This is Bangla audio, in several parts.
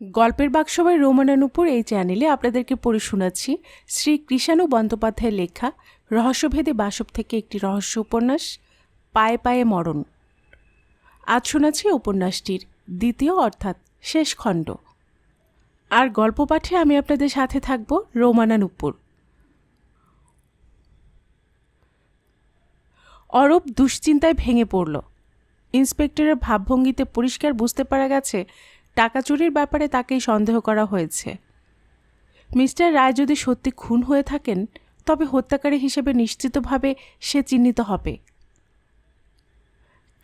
গল্পের বাক্সবাই রোমানানুপুর এই চ্যানেলে আপনাদেরকে পড়ে শোনাচ্ছি শ্রী কৃষাণু বন্দ্যোপাধ্যায়ের লেখা রহস্যভেদী বাসব থেকে একটি রহস্য উপন্যাস পায়ে পায়ে মরণ। আজ শোনাচ্ছি উপন্যাসটির দ্বিতীয় অর্থাৎ শেষ খণ্ড। আর গল্প পাঠে আমি আপনাদের সাথে থাকব রোমানানুপুর। অরূপ দুশ্চিন্তায় ভেঙে পড়ল। ইন্সপেক্টরের ভাবভঙ্গিতে পরিষ্কার বুঝতে পারা গেছে টাকা চুরির ব্যাপারে তাকেই সন্দেহ করা হয়েছে। মিস্টার রায় যদি সত্যি খুন হয়ে থাকেন তবে হত্যাকারী হিসেবে নিশ্চিতভাবে সে চিহ্নিত হবে।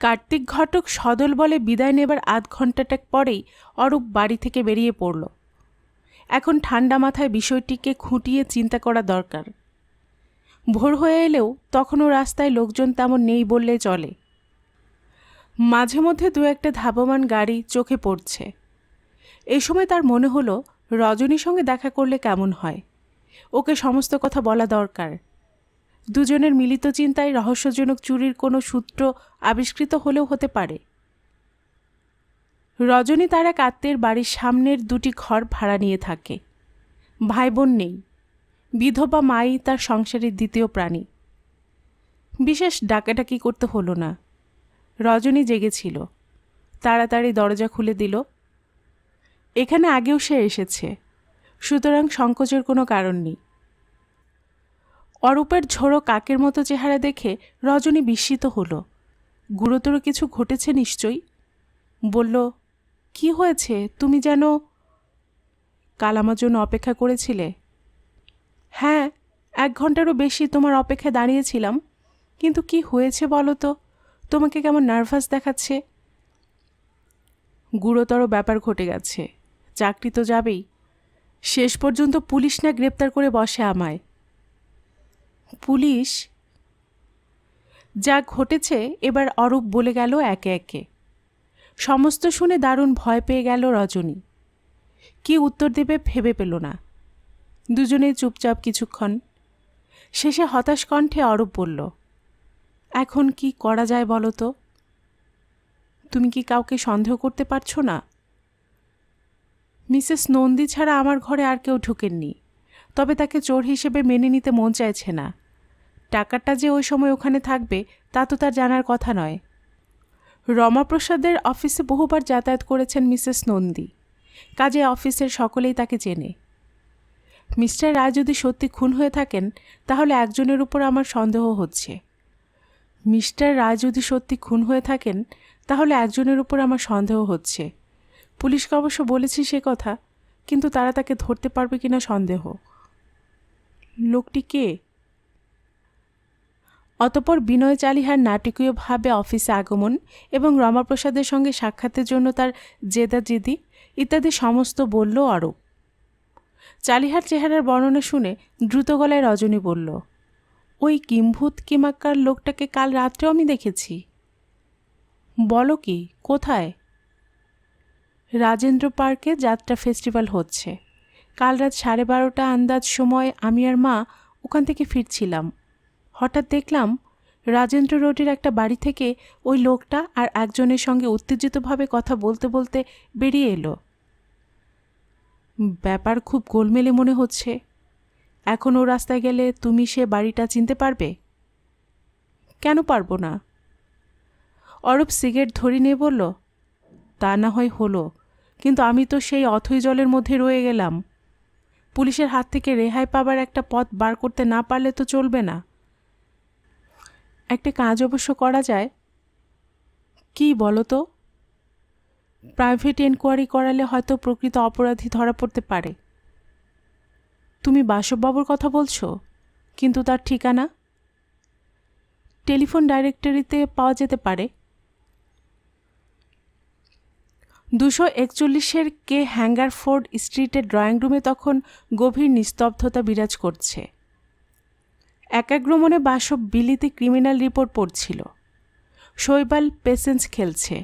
কার্তিক ঘটক সদল বলে বিদায় নেবার আধ ঘণ্টাটা পরেই অরূপ বাড়ি থেকে বেরিয়ে পড়ল। এখন ঠান্ডা মাথায় বিষয়টিকে খুঁটিয়ে চিন্তা করা দরকার। ভোর হয়ে এলেও তখনও রাস্তায় লোকজন তেমন নেই বললেই চলে। মাঝে মধ্যে দু একটা ধাবমান গাড়ি চোখে পড়ছে। এই সময় তার মনে হলো রজনীর সঙ্গে দেখা করলে কেমন হয়। ওকে সমস্ত কথা বলা দরকার। দুজনের মিলিত চিন্তায় রহস্যজনক চুরির কোনো সূত্র আবিষ্কৃত হলেও হতে পারে। রজনী তার এক আত্মীয়ের বাড়ির সামনের দুটি ঘর ভাড়া নিয়ে থাকে। ভাই বোন নেই। বিধবা মাই তার সংসারের দ্বিতীয় প্রাণী। বিশেষ ডাকাডাকি করতে হলো না। রজনী জেগেছিল। তাড়াতাড়ি দরজা খুলে দিল। এখানে আগেও সে এসেছে, সুতরাং সংকোচের কোনো কারণ নেই। অরূপের ঝোড়ো কাকের মতো চেহারা দেখে রজনী বিস্মিত হল। গুরুতর কিছু ঘটেছে নিশ্চয়ই। বলল, কি হয়েছে? তুমি যেন কাল আমার জন্য অপেক্ষা করেছিলে। হ্যাঁ, 1 ঘন্টারও বেশি তোমার অপেক্ষায় দাঁড়িয়েছিলাম। কিন্তু কি হয়েছে বলো তো? তোমাকে কেমন নার্ভাস দেখাচ্ছে। গুরুতর ব্যাপার ঘটে গেছে। চাকরি তো যাবেই। শেষ পর্যন্ত পুলিশ না গ্রেপ্তার করে বসে আমায়। পুলিশ? যা ঘটেছে এবার অরূপ বলে গেল একে একে। সমস্ত শুনে দারুণ ভয় পেয়ে গেল রজনী। কি উত্তর দেবে ভেবে পেল না। দুজনেই চুপচাপ কিছুক্ষণ। শেষে হতাশ কণ্ঠে অরূপ বলল, এখন কি করা যায় বলো তো? তুমি কি কাউকে সন্দেহ করতে পারছো না? মিসেস নন্দী ছাড়া আমার ঘরে আর কেউ ঢুকেননি। তবে তাকে চোর হিসেবে মেনে নিতে মন চাইছে না। টাকাটা যে ওই সময় ওখানে থাকবে তা তো তার জানার কথা নয়। রমাপ্রসাদের অফিসে বহুবার যাতায়াত করেছেন মিসেস নন্দী। কাজে অফিসের সকলেই তাকে চেনে। মিস্টার রায় যদি সত্যি খুন হয়ে থাকেন তাহলে একজনের উপর আমার সন্দেহ হচ্ছে। মিস্টার রায় যদি সত্যি খুন হয়ে থাকেন তাহলে একজনের উপর আমার সন্দেহ হচ্ছে। পুলিশকে অবশ্য বলেছি সে কথা, কিন্তু তারা তাকে ধরতে পারবে কিনা সন্দেহ। লোকটি কে? অতঃপর বিনয় চালিহার নাটকীয়ভাবে অফিসে আগমন এবং রমাপ্রসাদের সঙ্গে সাক্ষাতের জন্য তার জেদাজেদি ইত্যাদি সমস্ত বলল অরূপ। চালিহার চেহারার বর্ণনা শুনে দ্রুত গলায় রজনী বলল, ওই কিম্ভূত কিমাক্কার লোকটাকে কাল রাত্রেও আমি দেখেছি। বলো কি? কোথায়? রাজেন্দ্র পার্কে যাত্রা ফেস্টিভ্যাল হচ্ছে। কাল রাত 12:30 আন্দাজ সময় আমি আর মা ওখান থেকে ফিরছিলাম। হঠাৎ দেখলাম রাজেন্দ্র রোডের একটা বাড়ি থেকে ওই লোকটা আর একজনের সঙ্গে উত্তেজিতভাবে কথা বলতে বলতে বেরিয়ে এলো। ব্যাপার খুব গোলমেলে মনে হচ্ছে। এখন ও রাস্তায় গেলে তুমি সে বাড়িটা চিনতে পারবে? কেন পারবো না? অরূপ সিগারেট ধরে নিয়ে বলল, তা না হয় হলো, কিন্তু আমি তো সেই অথৈ জলের মধ্যে রয়ে গেলাম। পুলিশের হাত থেকে রেহাই পাবার একটা পথ বার করতে না পারলে তো চলবে না। একটা কাজ অবশ্য করা যায়। কি বলো তো? প্রাইভেট এনকোয়ারি করালে হয়তো প্রকৃত অপরাধী ধরা পড়তে পারে। তুমি বাসববাবুর কথা বলছো? কিন্তু তার ঠিকানা? টেলিফোন ডাইরেক্টরিতে পাওয়া যেতে পারে। 241 কে হ্যাঙ্গারফোর্ড স্ট্রিটের ড্রয়িং রুমে তখন গভীর নিস্তব্ধতা বিরাজ করছে। একাগ্র মনে বাসব বিলিতি ক্রিমিনাল রিপোর্ট পড়ছিল। শৈবাল পেসেন্স খেলছে।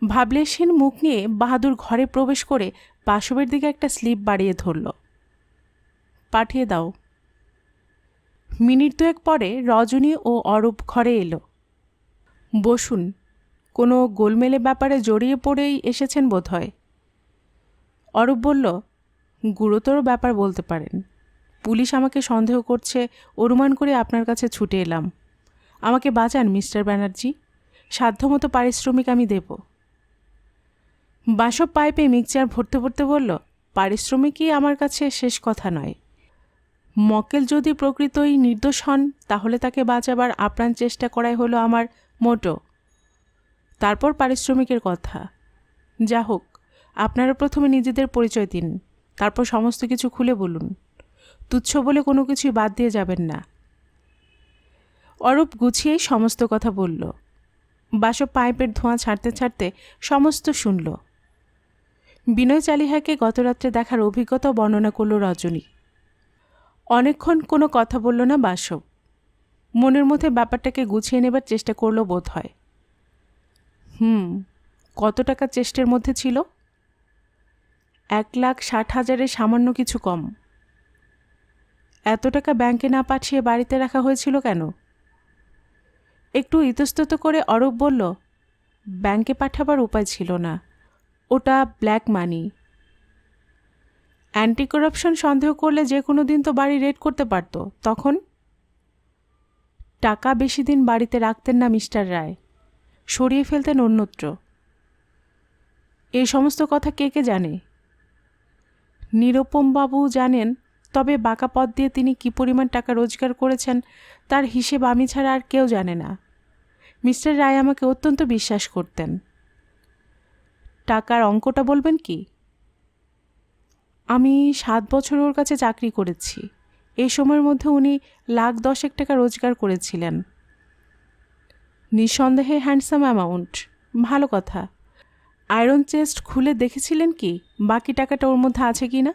ভাবলেশহীন মুখ নিয়ে বাহাদুর ঘরে প্রবেশ করে বাসবের দিকে একটা স্লিপ বাড়িয়ে ধরল। পাঠিয়ে দাও। মিনিট 2 পরে রজনী ও অরূপ ঘরে এলো। বসুন। কোনো গোলমেলে ব্যাপারে জড়িয়ে পড়েই এসেছেন বোধহয়। অরূপ বলল, গুরুতর ব্যাপার বলতে পারেন। পুলিশ আমাকে সন্দেহ করছে, অনুমান করে আপনার কাছে ছুটে এলাম। আমাকে বাঁচান মিস্টার ব্যানার্জি, সাধ্যমতো পারিশ্রমিক আমি দেব। বাসব পাইপে মিক্সচার ভরতে ভরতে বলল, পারিশ্রমিকই আমার কাছে শেষ কথা নয়। মক্কেল যদি প্রকৃতই নির্দোষ হন তাহলে তাকে বাঁচাবার আপ্রাণ চেষ্টা করাই হলো আমার মোটো, তারপর পারিশ্রমিকের কথা। যা হোক, আপনারা প্রথমে নিজেদের পরিচয় দিন, তারপর সমস্ত কিছু খুলে বলুন। তুচ্ছ বলে কোনো কিছুই বাদ দিয়ে যাবেন না। অরূপ গুছিয়েই সমস্ত কথা বলল। বাসব পাইপের ধোঁয়া ছাড়তে ছাড়তে সমস্ত শুনল। বিনয় চালিহাকে গতরাত্রে দেখার অভিজ্ঞতা বর্ণনা করল রজনী। অনেকক্ষণ কোনো কথা বলল না বাসব। মনের মধ্যে ব্যাপারটাকে গুছিয়ে নেবার চেষ্টা করল বোধ হয়। কত টাকা চেষ্টের মধ্যে ছিল? 1,60,000 সামান্য কিছু কম। এত টাকা ব্যাংকে না পাঠিয়ে বাড়িতে রাখা হয়েছিল কেন? একটু ইতস্তত করে অরূপ বলল, ব্যাংকে পাঠাবার উপায় ছিল না, ওটা ব্ল্যাক মানি। অ্যান্টি করাপশন সন্দেহ করলে যে কোনো দিন তো বাড়ি রেড করতে পারত, তখন? টাকা বেশি দিন বাড়িতে রাখতেন না মিস্টার রায়, সরিয়ে ফেলতেন অন্যত্র। এই সমস্ত কথা কে কে জানে? নিরুপমবাবু জানেন, তবে বাঁকা পথ দিয়ে তিনি কী পরিমাণ টাকা রোজগার করেছেন তার হিসেব আমি ছাড়া আর কেউ জানে না। মিস্টার রায় আমাকে অত্যন্ত বিশ্বাস করতেন। টাকার অঙ্কটা বলবেন কি? আমি 7 বছর ওর কাছে চাকরি করেছি। এই সময়ের মধ্যে উনি 1,10,000 টাকা রোজগার করেছিলেন। নিঃসন্দেহে হ্যান্ডসাম অ্যামাউন্ট, ভালো কথা। আয়রন চেস্ট খুলে দেখেছিলেন কি বাকি টাকাটা ওর মধ্যে আছে কি না?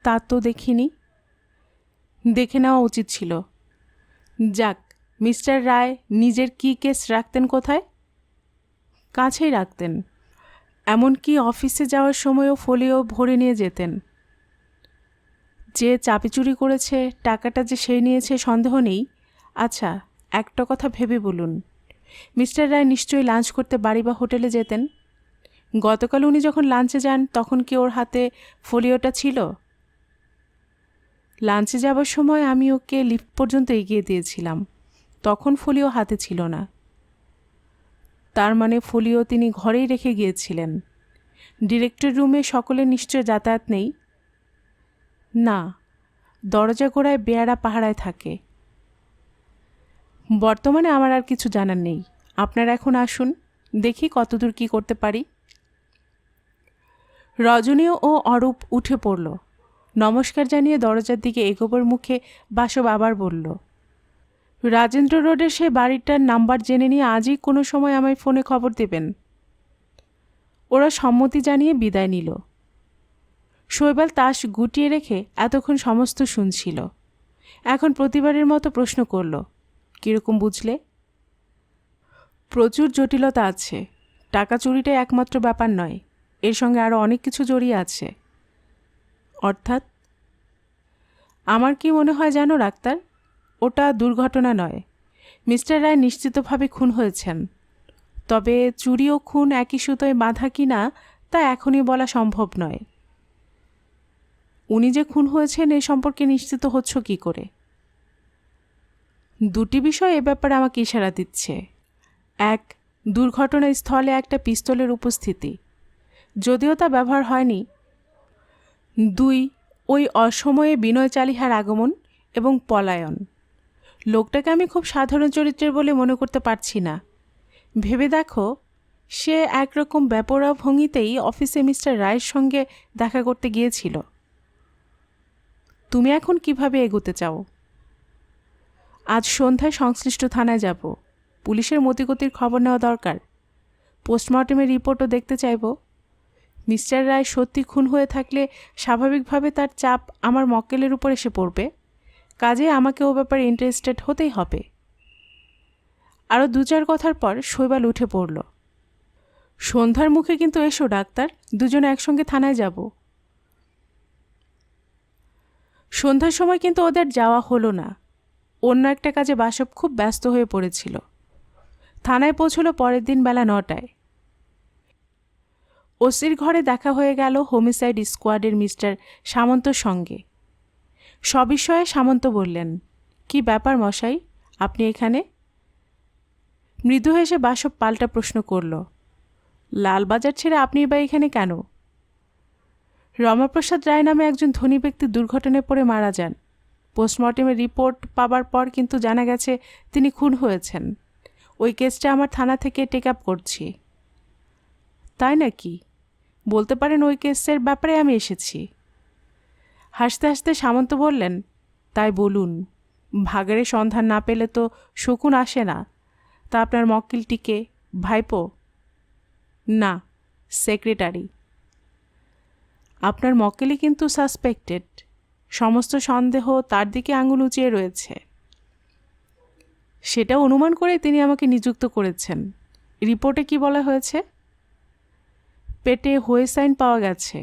তা তো দেখিনি। দেখে নেওয়া উচিত ছিল। যাক, মিস্টার রায় নিজের কি কেস রাখতেন কোথায়? কাছেই রাখতেন, এমনকি অফিসে যাওয়ার সময়ও ফোলিও ভরে নিয়ে যেতেন। যে চাবি চুরি করেছে টাকাটা যে সে নিয়েছে সন্দেহ নেই। আচ্ছা, একটা কথা ভেবে বলুন, মিস্টার রায় নিশ্চয়ই লাঞ্চ করতে বাড়ি বা হোটেলে যেতেন। গতকাল উনি যখন লাঞ্চে যান তখন কি ওর হাতে ফোলিওটা ছিল? লাঞ্চে যাবার সময় আমি ওকে লিফট পর্যন্ত এগিয়ে দিয়েছিলাম, তখন ফোলিও হাতে ছিল না। তার মানে ফোলিও তিনি ঘরেই রেখে গিয়েছিলেন। ডিরেক্টর রুমে সকলের নিশ্চয় যাতায়াত নেই? না, দরজা গোড়ায় বেয়ারা পাহারায় থাকে। বর্তমানে আমার আর কিছু জানার নেই। আপনারা এখন আসুন, দেখি কতদূর কি করতে পারি। রজনী ও অরূপ উঠে পড়ল। নমস্কার জানিয়ে দরজার দিকে এগোবার মুখে বাসব আবার বলল, রাজেন্দ্র রোডের সেই বাড়িটার নাম্বার জেনে নিয়ে আজই কোনো সময় আমায় ফোনে খবর দেবেন। ওরা সম্মতি জানিয়ে বিদায় নিল। শৈবাল তাস গুটিয়ে রেখে এতক্ষণ সমস্ত শুনছিল। এখন প্রতিবারের মতো প্রশ্ন করল, কীরকম বুঝলে? প্রচুর জটিলতা আছে। টাকা চুরিটাই একমাত্র ব্যাপার নয়, এর সঙ্গে আরও অনেক কিছু জড়িয়ে আছে। অর্থাৎ? আমার কি মনে হয় জানো ডাক্তার, ওটা দুর্ঘটনা নয়। মিস্টার রায় নিশ্চিতভাবে খুন হয়েছেন, তবে চুরি ও খুন একই সুতোয় বাঁধা কি না তা এখনই বলা সম্ভব নয়। উনি যে খুন হয়েছেন এ সম্পর্কে নিশ্চিত হচ্ছ কী করে? দুটি বিষয় এ ব্যাপারে আমাকে ইশারা দিচ্ছে। এক, দুর্ঘটনাস্থলে একটা পিস্তলের উপস্থিতি, যদিও তা ব্যবহার হয়নি। 2, ওই অসময়ে বিনয় চালিহার আগমন এবং পলায়ন। লোকটাকে আমি খুব সাধারণ চরিত্রের বলে মনে করতে পারছি না। ভেবে দেখো, সে একরকম বেপরোয়া ভঙ্গিতেই অফিসে মিস্টার রায়ের সঙ্গে দেখা করতে গিয়েছিল। তুমি এখন কিভাবে এগোতে চাও? আজ সন্ধ্যায় সংশ্লিষ্ট থানায় যাব। পুলিশের মতিগতির খবর নেওয়া দরকার। পোস্টমর্টেমের রিপোর্টও দেখতে চাইব। মিস্টার রায় সত্যি খুন হয়ে থাকলে স্বাভাবিকভাবে তার চাপ আমার মক্কেলের উপর এসে পড়বে। কাজে আমাকে ও ব্যাপারে ইন্টারেস্টেড হতেই হবে। আরও 2-4 কথার পর শৈবাল উঠে পড়ল। সন্ধ্যার মুখে কিন্তু এসো ডাক্তার, দুজনে একসঙ্গে থানায় যাব। সন্ধ্যার সময় কিন্তু ওদের যাওয়া হলো না। অন্য একটা কাজে বাসব খুব ব্যস্ত হয়ে পড়েছিল। থানায় পৌঁছল পরের দিন বেলা 9টায়। ওসির ঘরে দেখা হয়ে গেল হোমিসাইড স্কোয়াডের মিস্টার সামন্তর সঙ্গে। সবিষয়ে সামন্ত বললেন, কি ব্যাপার মশাই, আপনি এখানে? মৃদু হেসে বাসব পাল্টা প্রশ্ন করল, লালবাজার ছেড়ে আপনি বা এখানে কেন? রমাপ্রসাদ রায় নামে একজন ধনী ব্যক্তি দুর্ঘটনায় পড়ে মারা যান। পোস্টমর্টেমের রিপোর্ট পাবার পর কিন্তু জানা গেছে তিনি খুন হয়েছেন। ওই কেসটা আমার থানা থেকে টেক আপ করছি। তাই নাকি? বলতে পারেন ওই কেসের ব্যাপারে আমি এসেছি। হাসতে হাসতে সামন্ত বললেন, তাই বলুন, ভাগাড়ের সন্ধান না পেলে তো শকুন আসে না। তা আপনার মক্কেলটিকে? ভাইপো? না, সেক্রেটারি। আপনার মক্কেলই কিন্তু সাসপেক্টেড। সমস্ত সন্দেহ তার দিকে আঙুল উঁচিয়ে রয়েছে। সেটা অনুমান করে তিনি আমাকে নিযুক্ত করেছেন। রিপোর্টে কি বলা হয়েছে? পেটে হোয়েসাইন পাওয়া গেছে।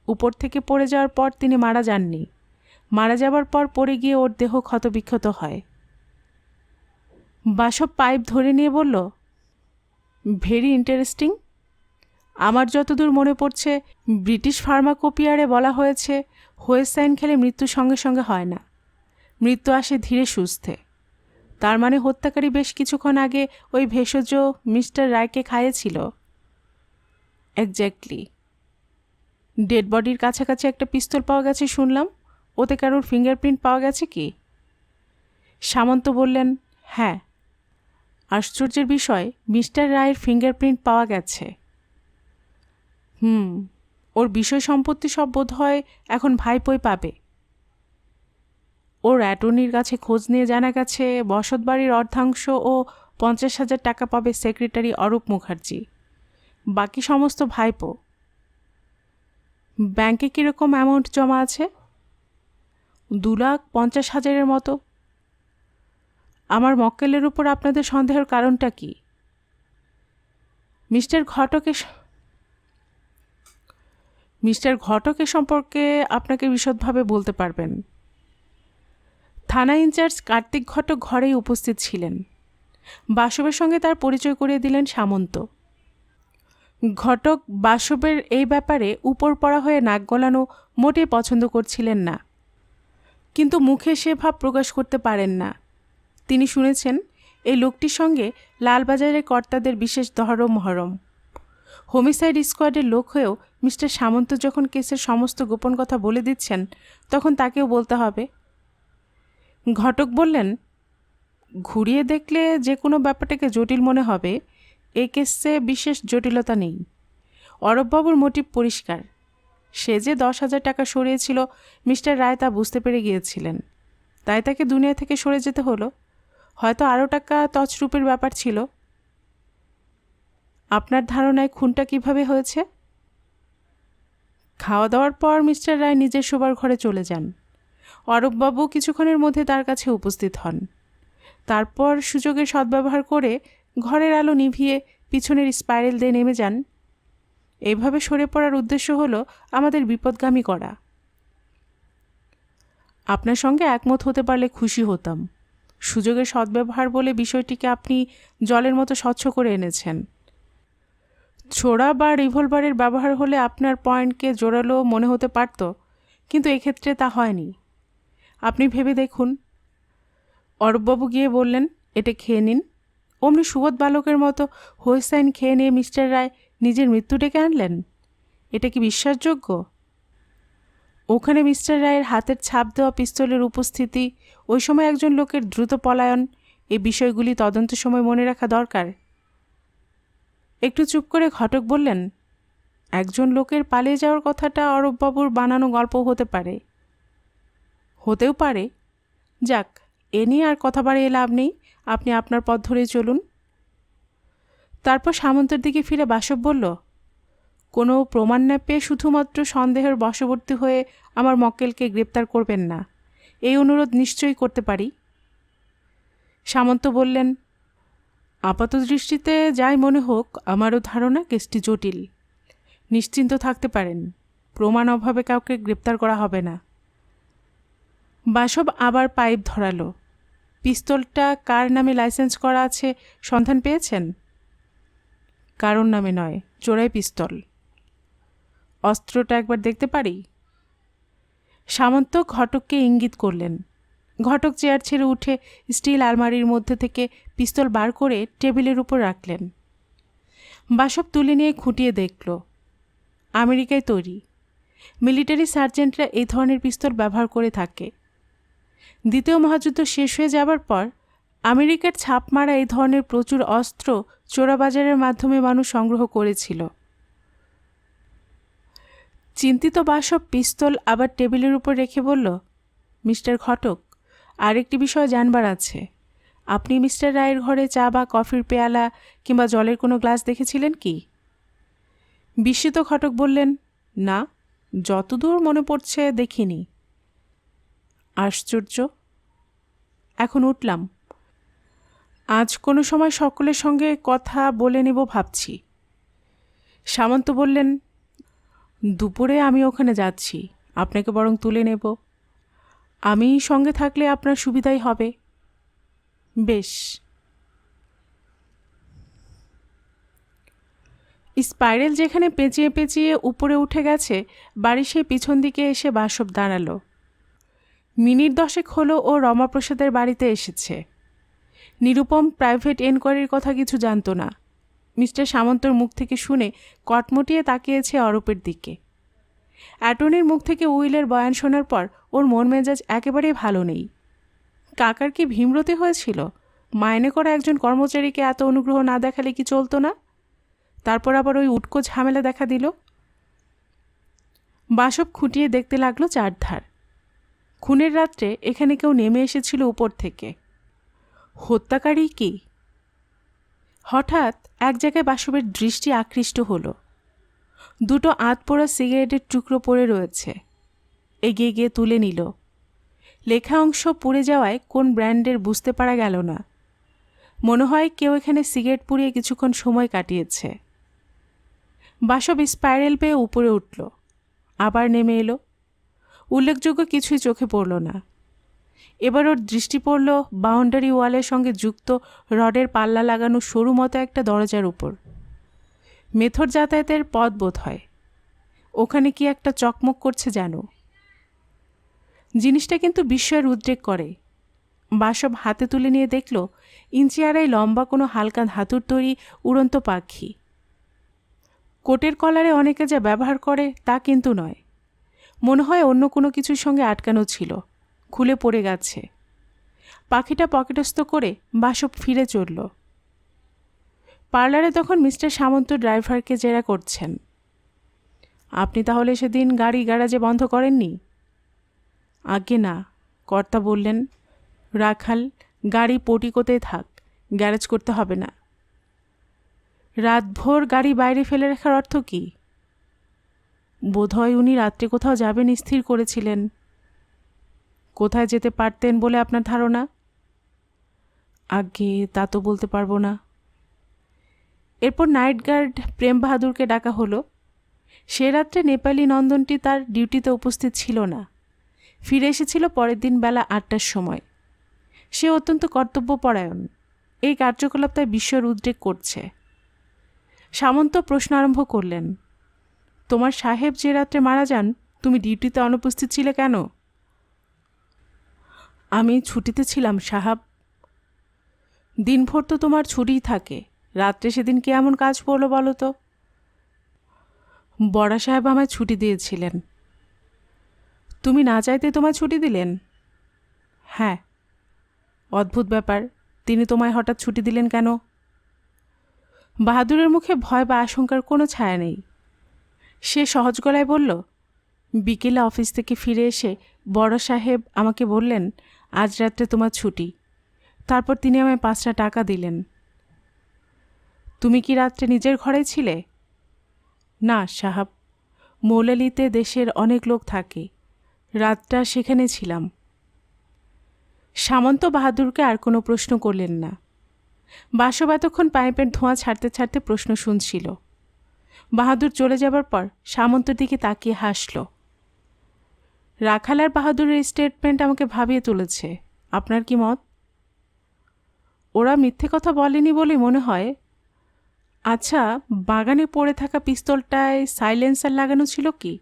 উপর থেকে পড়ে যাওয়ার পর তিনি মারা যাননি। মারা যাবার পর পড়ে গিয়ে ওর দেহ ক্ষতবিক্ষত হয়। বাসব পাইপ ধরে নিয়ে বলল, ভেরি ইন্টারেস্টিং। আমার যতদূর মনে পড়ছে, ব্রিটিশ ফার্মাকোপিয়ারে বলা হয়েছে হোয়েসাইন খেলে মৃত্যু সঙ্গে সঙ্গে হয় না, মৃত্যু আসে ধীরে সুস্থে। তার মানে হত্যাকারী বেশ কিছুক্ষণ আগে ওই ভেষজ মিস্টার রায়কে খাইয়েছিল। এক্স্যাক্টলি। ডেড বডির কাছাকাছি একটা পিস্তল পাওয়া গেছে শুনলাম। ওতে কারোর ফিঙ্গারপ্রিন্ট পাওয়া গেছে কি? সামন্ত বললেন, হ্যাঁ। আশ্চর্যের বিষয়, মিস্টার রায়ের ফিঙ্গারপ্রিন্ট পাওয়া গেছে। ওর বিষয় সম্পত্তি সব বোধ হয় এখন ভাইপোই পাবে। ওর অ্যাটর্নির কাছে খোঁজ নিয়ে জানা গেছে বসতবাড়ির অর্ধাংশ ও 50,000 টাকা পাবে সেক্রেটারি অরূপ মুখার্জি। বাকি সমস্ত ভাইপো। ব্যাংকে কীরকম অ্যামাউন্ট জমা আছে? 2,50,000 মতো। আমার মক্কেলের উপর আপনাদের সন্দেহের কারণটা কি? মিস্টার ঘটকের সম্পর্কে আপনাকে বিশদভাবে বলতে পারবেন। থানা ইনচার্জ কার্তিক ঘটক ঘরেই উপস্থিত ছিলেন। বাসবের সঙ্গে তার পরিচয় করিয়ে দিলেন সামন্ত। ঘটক বাসবের এই ব্যাপারে উপর পড়া হয়ে নাক গলানো মোটেই পছন্দ করছিলেন না, কিন্তু মুখে সে ভাব প্রকাশ করতে পারেন না। তিনি শুনেছেন এই লোকটির সঙ্গে লালবাজারের কর্তাদের বিশেষ দহরম মহরম। হোমিসাইড স্কোয়াডের লোক হয়েও মিস্টার সামন্ত যখন কেসের সমস্ত গোপন কথা বলে দিচ্ছেন, তখন তাকেও বলতে হবে। ঘটক বললেন, ঘুরিয়ে দেখলে যে কোনো ব্যাপারটাকে জটিল মনে হবে, এই কেসে বিশেষ জটিলতা নেই। অরূপবাবুর মোটিভ পরিষ্কার। সে যে 10,000 টাকা সরিয়েছিল মিস্টার রায় তা বুঝতে পেরে গিয়েছিলেন, তাই তাকে দুনিয়া থেকে সরে যেতে হলো। হয়তো আরও টাকা তছরূপের ব্যাপার ছিল। আপনার ধারণায় খুনটা কিভাবে হয়েছে? খাওয়া দাওয়ার পর মিস্টার রায় নিজের শোবার ঘরে চলে যান। অরূপবাবু কিছুক্ষণের মধ্যে তার কাছে উপস্থিত হন। তারপর সুযোগের সদ্ব্যবহার করে ঘরের আলো নিভিয়ে পিছনের স্পাইরেল দিয়ে নেমে যান। এইভাবে সরে পড়ার উদ্দেশ্য হলো আমাদের বিপদগামী করা। আপনার সঙ্গে একমত হতে পারলে খুশি হতাম। সুযোগের সদ্ব্যবহার বলে বিষয়টিকে আপনি জলের মতো স্বচ্ছ করে এনেছেন। ছোড়া বা রিভলভারের ব্যবহার হলে আপনার পয়েন্টকে জোরালো মনে হতে পারত, কিন্তু এক্ষেত্রে তা হয়নি। আপনি ভেবে দেখুন। অরূপবাবু গিয়ে বললেন, এটা খেয়ে নিন। অমনি সুবোধ বালকের মতো হোয়েসাইন খেয়ে নিয়ে মিস্টার রায় নিজের মৃত্যু ডেকে আনলেন। এটা কি বিশ্বাসযোগ্য? ওখানে মিস্টার রায়ের হাতের ছাপ দেওয়া পিস্তলের উপস্থিতি, ওই সময় একজন লোকের দ্রুত পলায়ন, এই বিষয়গুলি তদন্তের সময় মনে রাখা দরকার। একটু চুপ করে ঘটক বললেন, একজন লোকের পালিয়ে যাওয়ার কথাটা অরূপবাবুর বানানো গল্প হতে পারে। হতেও পারে। যাক, এ নিয়ে আর কথা বাড়িয়ে লাভ নেই। আপনি আপনার পথ ধরেই চলুন। তারপর সামন্তের দিকে ফিরে বাসব বলল, কোনো প্রমাণ না পেয়ে শুধুমাত্র সন্দেহের বশবর্তী হয়ে আমার মক্কেলকে গ্রেপ্তার করবেন না, এই অনুরোধ নিশ্চয়ই করতে পারি। সামন্ত বললেন, আপাত দৃষ্টিতে যাই মনে হোক, আমারও ধারণা কেসটি জটিল। নিশ্চিন্ত থাকতে পারেন, প্রমাণ অভাবে কাউকে গ্রেপ্তার করা হবে না। বাসব আবার পাইপ ধরালো। পিস্তলটা কার নামে লাইসেন্স করা আছে সন্ধান পেয়েছেন? কারোর নামে নয়, চোরাই পিস্তল। অস্ত্রটা একবার দেখতে পারি? সামন্ত ঘটককে ইঙ্গিত করলেন। ঘটক চেয়ার ছেড়ে উঠে স্টিল আলমারির মধ্যে থেকে পিস্তল বার করে টেবিলের উপর রাখলেন। বাসব তুলে নিয়ে খুঁটিয়ে দেখল। আমেরিকায় তৈরি। মিলিটারি সার্জেন্টরা এই ধরনের পিস্তল ব্যবহার করে থাকে। দ্বিতীয় মহাযুদ্ধ শেষ হয়ে যাবার পর আমেরিকার ছাপ মারা এই ধরনের প্রচুর অস্ত্র চোরাবাজারের মাধ্যমে মানুষ সংগ্রহ করেছিল। চিন্তিত বাসব পিস্তল আবার টেবিলের উপর রেখে বলল, মিস্টার ঘটক, আরেকটি বিষয় জানবার আছে। আপনি মিস্টার রায়ের ঘরে চা বা কফির পেয়ালা কিংবা জলের কোনো গ্লাস দেখেছিলেন কি? বিস্মিত ঘটক বললেন, না, যতদূর মনে পড়ছে দেখিনি। আশ্চর্য। এখন উঠলাম। আজ কোনো সময় সকলের সঙ্গে কথা বলে নেব ভাবছি। সামন্ত বললেন, দুপুরে আমি ওখানে যাচ্ছি, আপনাকে বরং তুলে নেব। আমি সঙ্গে থাকলে আপনার সুবিধাই হবে। বেশ। স্পাইরেল যেখানে পেঁচিয়ে পেঁচিয়ে উপরে উঠে গেছে, বাড়ি সেই পিছন দিকে এসে বাসব দাঁড়ালো। মিনিট 10 হলো ও রমাপ্রসাদের বাড়িতে এসেছে। নিরুপম প্রাইভেট এনকোয়ারির কথা কিছু জানত না। মিস্টার সামন্তর মুখ থেকে শুনে কটমটিয়ে তাকিয়েছে অরূপের দিকে। অ্যাটর্নির মুখ থেকে উইলের বয়ান শোনার পর ওর মন মেজাজ একেবারেই ভালো নেই। কাকার কি ভীমরতি হয়েছিল? মাইনে করা একজন কর্মচারীকে এত অনুগ্রহ না দেখালে কি চলতো না? তারপর আবার ওই উটকো ঝামেলা দেখা দিল। বাসব খুঁটিয়ে দেখতে লাগলো চারধার। খুনের রাত্রে এখানে কেউ নেমে এসেছিল উপর থেকে। হত্যাকারী কি? হঠাৎ এক জায়গায় বাসবের দৃষ্টি আকৃষ্ট হলো। দুটো আধপোড়া সিগারেটের টুকরো পড়ে রয়েছে। এগিয়ে গিয়ে তুলে নিল। লেখা অংশ পুড়ে যাওয়ায় কোন ব্র্যান্ডের বুঝতে পারা গেল না। মনে হয় কেউ এখানে সিগারেট পুড়িয়ে কিছুক্ষণ সময় কাটিয়েছে। বাসব স্পাইরেল পেয়ে উপরে উঠল, আবার নেমে এলো। উল্লেখযোগ্য কিছুই চোখে পড়ল না। এবার ওর দৃষ্টি পড়ল বাউন্ডারি ওয়ালের সঙ্গে যুক্ত রডের পাল্লা লাগানো সরু মতো একটা দরজার উপর। মেথর যাতায়াতের পথ বোধ হয়। ওখানে কি একটা চকমক করছে যেন। জিনিসটা কিন্তু বিস্ময়ের উদ্রেক করে। বাসব হাতে তুলে নিয়ে দেখল ইঞ্চি আড়াই লম্বা কোনো হালকা ধাতুর তৈরি উড়ন্ত পাখি। কোটের কলারে অনেকে যা ব্যবহার করে তা কিন্তু নয়। মনে হয় অন্য কোনো কিছুর সঙ্গে আটকানো ছিল, খুলে পড়ে গেছে। পাখিটা পকেটস্থ করে বাসব ফিরে চলল। পার্লারে তখন মিস্টার সামন্ত ড্রাইভারকে জেরা করছেন। আপনি তাহলে সেদিন গাড়ি গ্যারাজে বন্ধ করেননি? আগে না, কর্তা বললেন, রাখাল, গাড়ি পটিকোতে থাক, গ্যারেজ করতে হবে না। রাতভর গাড়ি বাইরে ফেলে রাখার অর্থ কী? বোধহয় উনি রাত্রে কোথাও যাবেন স্থির করেছিলেন। কোথায় যেতে পারতেন বলে আপনার ধারণা? আগে তা তো বলতে পারবো না। এরপর নাইট গার্ড প্রেম বাহাদুরকে ডাকা হলো। সে রাত্রে নেপালি নন্দনটি তার ডিউটিতে উপস্থিত ছিল না, ফিরে এসেছিল পরের দিন বেলা 8টার সময়। সে অত্যন্ত কর্তব্যপরায়ণ। এই কার্যকলাপ তাই বিস্ময়ের উদ্রেক করছে। সামন্ত প্রশ্ন আরম্ভ করলেন, তোমার সাহেব যে রাত্রে মারা যান, তুমি ডিউটিতে অনুপস্থিত ছিলে কেন? আমি ছুটিতে ছিলাম সাহাব। দিনভর তো তোমার ছুটিই থাকে, রাত্রে সেদিন কি এমন কাজ পড়লো বলো তো? বড়া সাহেব আমায় ছুটি দিয়েছিলেন। তুমি না চাইতে তোমায় ছুটি দিলেন? হ্যাঁ। অদ্ভুত ব্যাপার, তিনি তোমায় হঠাৎ ছুটি দিলেন কেন? বাহাদুরের মুখে ভয় বা আশঙ্কার কোনো ছায়া নেই। সে সহজ গলায় বলল, বিকেলে অফিস থেকে ফিরে এসে বড় সাহেব আমাকে বললেন, আজ রাত্রে তোমার ছুটি। তারপর তিনি আমায় 5টা টাকা দিলেন। তুমি কি রাত্রে নিজের ঘরে ছিলে? না সাহাব, মৌলালিতে দেশের অনেক লোক থাকে, রাতটা সেখানে ছিলাম। সামন্ত বাহাদুরকে আর কোনো প্রশ্ন করলেন না। বাসব এতক্ষণ পাইপের ধোঁয়া ছাড়তে ছাড়তে প্রশ্ন শুনছিল। বাহাদুর চলে যাবার পর সামন্তর দিকে তাকিয়ে হাসল। রাখাল আর বাহাদুরের স্টেটমেন্ট আমাকে ভাবিয়ে তুলেছে। আপনার কি মত? ওরা মিথ্যে কথা বলেনি বলে মনে হয়। আচ্ছা, বাগানে পড়ে থাকা পিস্তলটায় সাইলেন্সার লাগানো ছিল কি?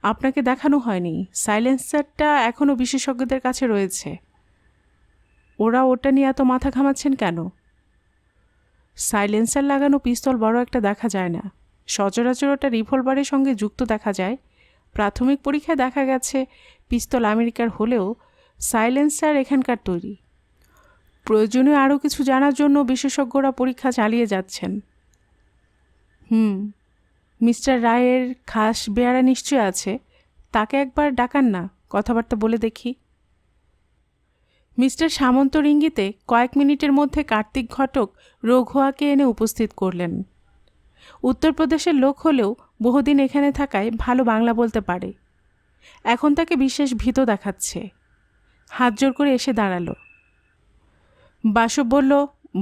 আপনাকে দেখানো হয়নি। সাইলেন্সারটা এখনও বিশেষজ্ঞদের কাছে রয়েছে। ওরা ওটা নিয়ে এত মাথা ঘামাচ্ছেন কেন? সাইলেন্সার লাগানো পিস্তল বড় একটা দেখা যায় না। সচরাচর ওটা রিভলভারের সঙ্গে যুক্ত দেখা যায়। প্রাথমিক পরীক্ষায় দেখা গেছে পিস্তল আমেরিকার হলেও সাইলেন্সার এখানকার তৈরি। প্রয়োজনীয় আরও কিছু জানার জন্য বিশেষজ্ঞরা পরীক্ষা চালিয়ে যাচ্ছেন। মিস্টার রায়ের খাস বেয়ারা নিশ্চয় আছে। তাকে একবার ডাকান না, কথাবার্তা বলে দেখি। মিস্টার সামন্তর ইঙ্গিতে কয়েক মিনিটের মধ্যে কার্তিক ঘটক রঘুয়াকে এনে উপস্থিত করলেন। উত্তরপ্রদেশের লোক হলেও বহুদিন এখানে থাকায় ভালো বাংলা বলতে পারে। এখন তাকে বিশেষ ভীত দেখাচ্ছে। হাত জোর করে এসে দাঁড়ালো। বাসব বলল,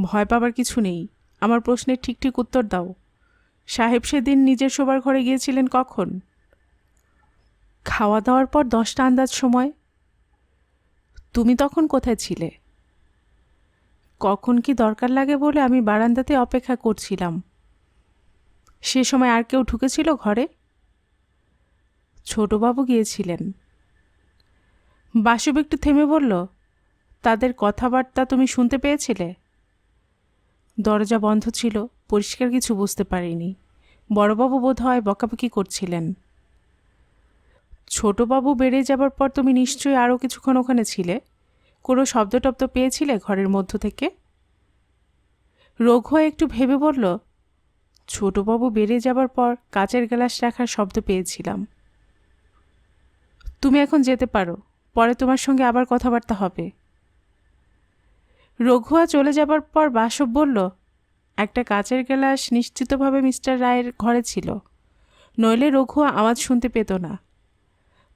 ভয় পাবার কিছু নেই। আমার প্রশ্নের ঠিক ঠিক উত্তর দাও। সাহেব সেদিন নিজের শোবার ঘরে গিয়েছিলেন কখন? খাওয়া দাওয়ার পর 10টা আন্দাজ সময়। তুমি তখন কোথায় ছিলে? কখন কি দরকার লাগে বলে আমি বারান্দাতে অপেক্ষা করছিলাম। সে সময় আর কেউ ঢুকেছিল ঘরে? ছোটবাবু গিয়েছিলেন। বাসব একটু থেমে বলল, তাদের কথাবার্তা তুমি শুনতে পেয়েছিলে? দরজা বন্ধ ছিল, পরিষ্কার কিছু বুঝতে পারিনি। বড়বাবু বোধ হয় বকাবকি করছিলেন। ছোটবাবু বেড়ে যাবার পর তুমি নিশ্চয়ই আরও কিছুক্ষণ ওখানে ছিলে। কোনো শব্দ টব্দ পেয়েছিলে ঘরের মধ্য থেকে? রঘুয়া একটু ভেবে বলল, ছোটবাবু বেড়ে যাবার পর কাচের গ্লাস রাখার শব্দ পেয়েছিলাম। তুমি এখন যেতে পারো, পরে তোমার সঙ্গে আবার কথাবার্তা হবে। রঘুয়া চলে যাবার পর বাসব বলল, একটা কাচের গ্লাস নিশ্চিতভাবে মিস্টার রায়ের ঘরে ছিল, নইলে রঘুয়া আওয়াজ শুনতে পেত না।